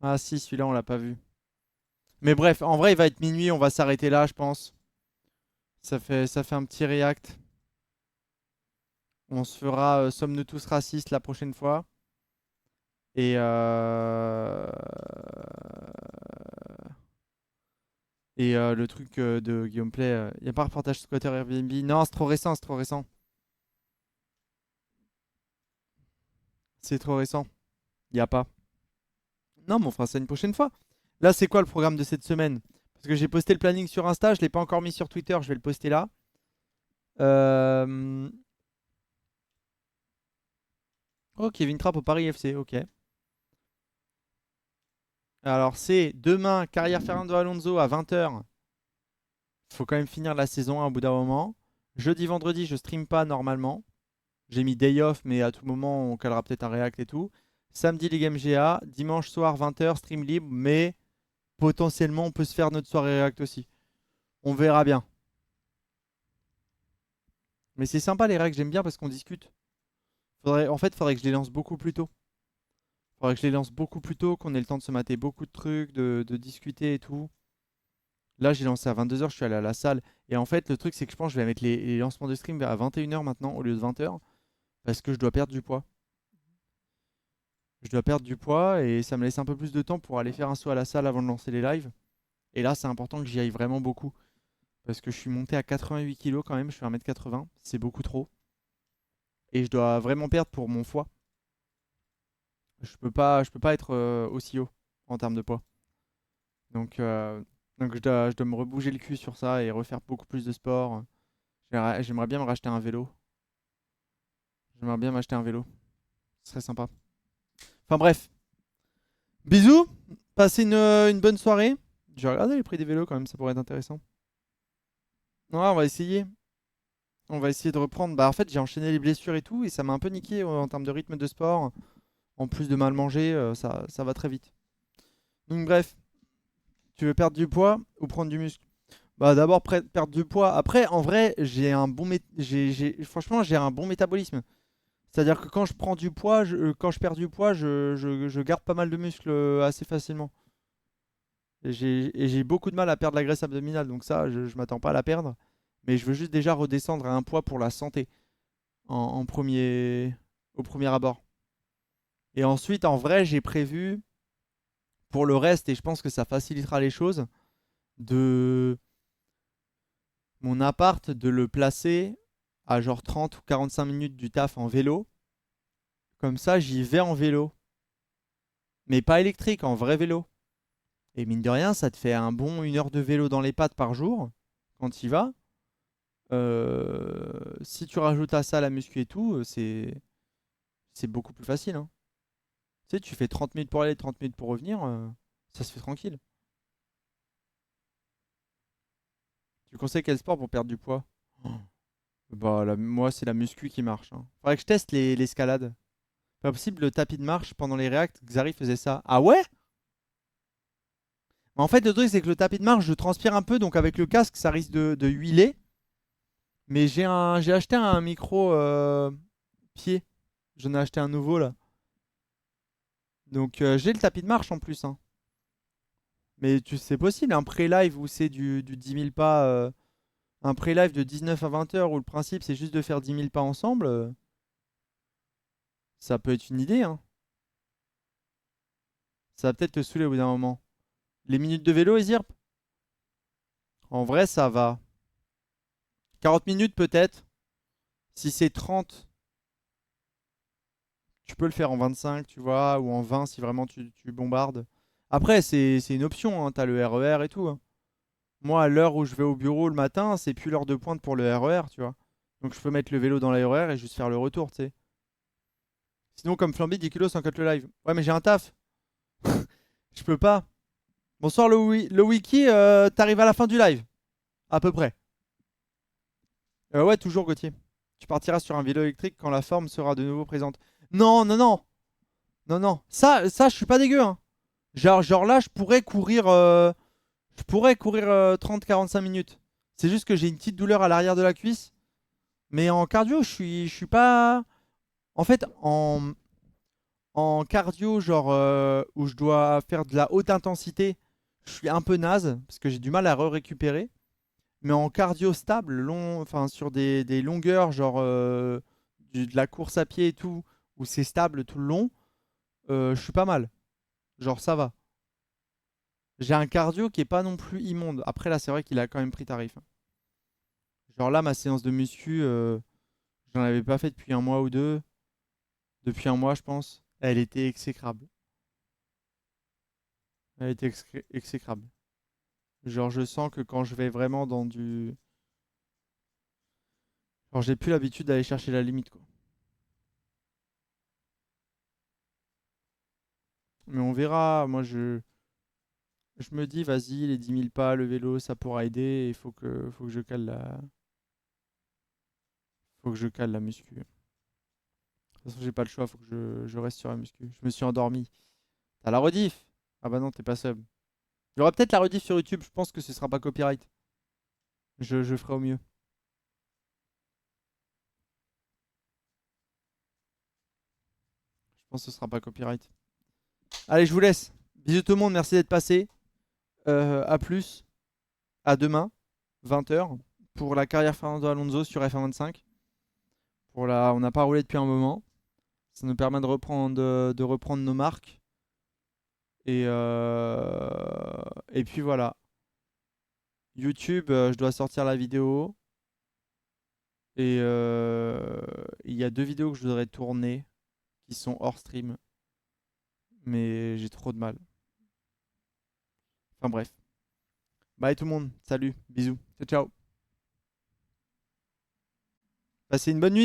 Ah si, celui-là, on l'a pas vu. Mais bref, en vrai, il va être minuit, on va s'arrêter là, je pense. Ça fait un petit react. On se fera Sommes-nous tous racistes la prochaine fois. Et le truc de Guillaume Play, il n'y a pas reportage squatter Airbnb. Non, c'est trop récent, c'est trop récent. C'est trop récent. Il n'y a pas. Non, mais on fera ça une prochaine fois. Là, c'est quoi le programme de cette semaine? Parce que j'ai posté le planning sur Insta, je l'ai pas encore mis sur Twitter, je vais le poster là. Oh, Kevin Trapp au Paris FC, ok. Alors, c'est demain, carrière Fernando Alonso à 20h. Faut quand même finir la saison hein, au bout d'un moment. Jeudi, vendredi, je stream pas normalement. J'ai mis day off, mais à tout moment, on calera peut-être un react et tout. Samedi, les games GA. Dimanche soir, 20h, stream libre. Mais potentiellement, on peut se faire notre soirée React aussi. On verra bien. Mais c'est sympa les React, j'aime bien parce qu'on discute. En fait, faudrait que je les lance beaucoup plus tôt. Faudrait que je les lance beaucoup plus tôt, qu'on ait le temps de se mater beaucoup de trucs, de discuter et tout. Là, j'ai lancé à 22h, je suis allé à la salle. Et en fait, le truc, c'est que je pense que je vais mettre les lancements de stream à 21h maintenant au lieu de 20h. Parce que je dois perdre du poids. Je dois perdre du poids et ça me laisse un peu plus de temps pour aller faire un saut à la salle avant de lancer les lives. Et là, c'est important que j'y aille vraiment beaucoup. Parce que je suis monté à 88 kg quand même, je fais 1m80. C'est beaucoup trop. Et je dois vraiment perdre pour mon foie. Je peux pas être aussi haut en termes de poids. Donc je dois me rebouger le cul sur ça et refaire beaucoup plus de sport. J'aimerais bien me racheter un vélo. J'aimerais bien m'acheter un vélo. Ce serait sympa. Enfin bref. Bisous. Passez une bonne soirée. Je vais regarder les prix des vélos quand même, ça pourrait être intéressant. Ouais, on va essayer. On va essayer de reprendre. Bah en fait j'ai enchaîné les blessures et tout et ça m'a un peu niqué en termes de rythme de sport. En plus de mal manger, ça va très vite. Donc bref. Tu veux perdre du poids ou prendre du muscle? Bah d'abord perdre du poids. Après en vrai j'ai un bon franchement j'ai un bon métabolisme. C'est-à-dire que quand je prends du poids, quand je perds du poids, je garde pas mal de muscles assez facilement. Et j'ai beaucoup de mal à perdre la graisse abdominale, donc ça je m'attends pas à la perdre. Mais je veux juste déjà redescendre à un poids pour la santé au premier abord. Et ensuite en vrai j'ai prévu pour le reste, et je pense que ça facilitera les choses, de mon appart, de le placer à genre 30 ou 45 minutes du taf en vélo. Comme ça, j'y vais en vélo. Mais pas électrique, en vrai vélo. Et mine de rien, ça te fait un bon 1 heure de vélo dans les pattes par jour, quand tu y vas. Si tu rajoutes à ça la muscu et tout, c'est beaucoup plus facile. Hein. Tu sais, tu fais 30 minutes pour aller, 30 minutes pour revenir, ça se fait tranquille. Tu conseilles quel sport pour perdre du poids? Bah, moi, c'est la muscu qui marche. Hein. Faudrait que je teste l'escalade. Pas possible, le tapis de marche pendant les React, Xari faisait ça. Ah ouais? En fait, le truc, c'est que le tapis de marche, je transpire un peu, donc avec le casque, ça risque de huiler. Mais j'ai acheté un micro pied. J'en ai acheté un nouveau, là. Donc, j'ai le tapis de marche en plus. Hein. Mais c'est possible, un pré-live où c'est du 10 000 pas... un pré-live de 19 à 20 heures où le principe c'est juste de faire 10 000 pas ensemble, ça peut être une idée. Hein. Ça va peut-être te saouler au bout d'un moment. Les minutes de vélo, Ezirp? En vrai, ça va. 40 minutes peut-être. Si c'est 30, tu peux le faire en 25, tu vois, ou en 20 si vraiment tu bombardes. Après, c'est une option, hein. T'as le RER et tout. Hein. Moi, à l'heure où je vais au bureau le matin, c'est plus l'heure de pointe pour le RER, tu vois. Donc je peux mettre le vélo dans le RER et juste faire le retour, tu sais. Sinon, comme Flamby, 10 kilos sans cut le live. Ouais, mais j'ai un taf. Je peux pas. Bonsoir le wiki, t'arrives à la fin du live. À peu près. Ouais, toujours Gauthier. Tu partiras sur un vélo électrique quand la forme sera de nouveau présente. Non, non, non. Non, non. Ça je suis pas dégueu. Hein. Genre là, je pourrais courir 30-45 minutes. C'est juste que j'ai une petite douleur à l'arrière de la cuisse. Mais en cardio, je suis pas... En fait, en cardio, genre où je dois faire de la haute intensité, je suis un peu naze parce que j'ai du mal à récupérer. Mais en cardio stable, enfin sur des longueurs, genre de la course à pied et tout, où c'est stable tout le long, je suis pas mal. Genre ça va. J'ai un cardio qui est pas non plus immonde. Après là, c'est vrai qu'il a quand même pris tarif. Hein. Genre là, ma séance de muscu, j'en avais pas fait depuis 1 mois ou 2. Depuis 1 mois, je pense. Elle était exécrable. Elle était exécrable. Genre, je sens que quand je vais vraiment dans du... Genre, j'ai plus l'habitude d'aller chercher la limite, quoi. Mais on verra. Moi, je me dis, vas-y, les 10 000 pas, le vélo, ça pourra aider. Il faut que je cale la... Faut que je cale la muscu. toute façon, j'ai pas le choix, faut que je reste sur la muscu. Je me suis endormi. T'as la rediff? Ah bah non, t'es pas sub. Il y aura peut-être la rediff sur YouTube, je pense que ce sera pas copyright. Je ferai au mieux. Je pense que ce sera pas copyright. Allez, je vous laisse. Bisous tout le monde, merci d'être passé. À plus. À demain, 20h, pour la carrière Fernando Alonso sur F1 25. On n'a pas roulé depuis un moment. Ça nous permet de reprendre nos marques. Et puis voilà. YouTube, je dois sortir la vidéo. Et il y a 2 vidéos que je voudrais tourner qui sont hors stream. Mais j'ai trop de mal. Enfin bref. Bye tout le monde. Salut. Bisous. Ciao, ciao. Passez une bonne nuit.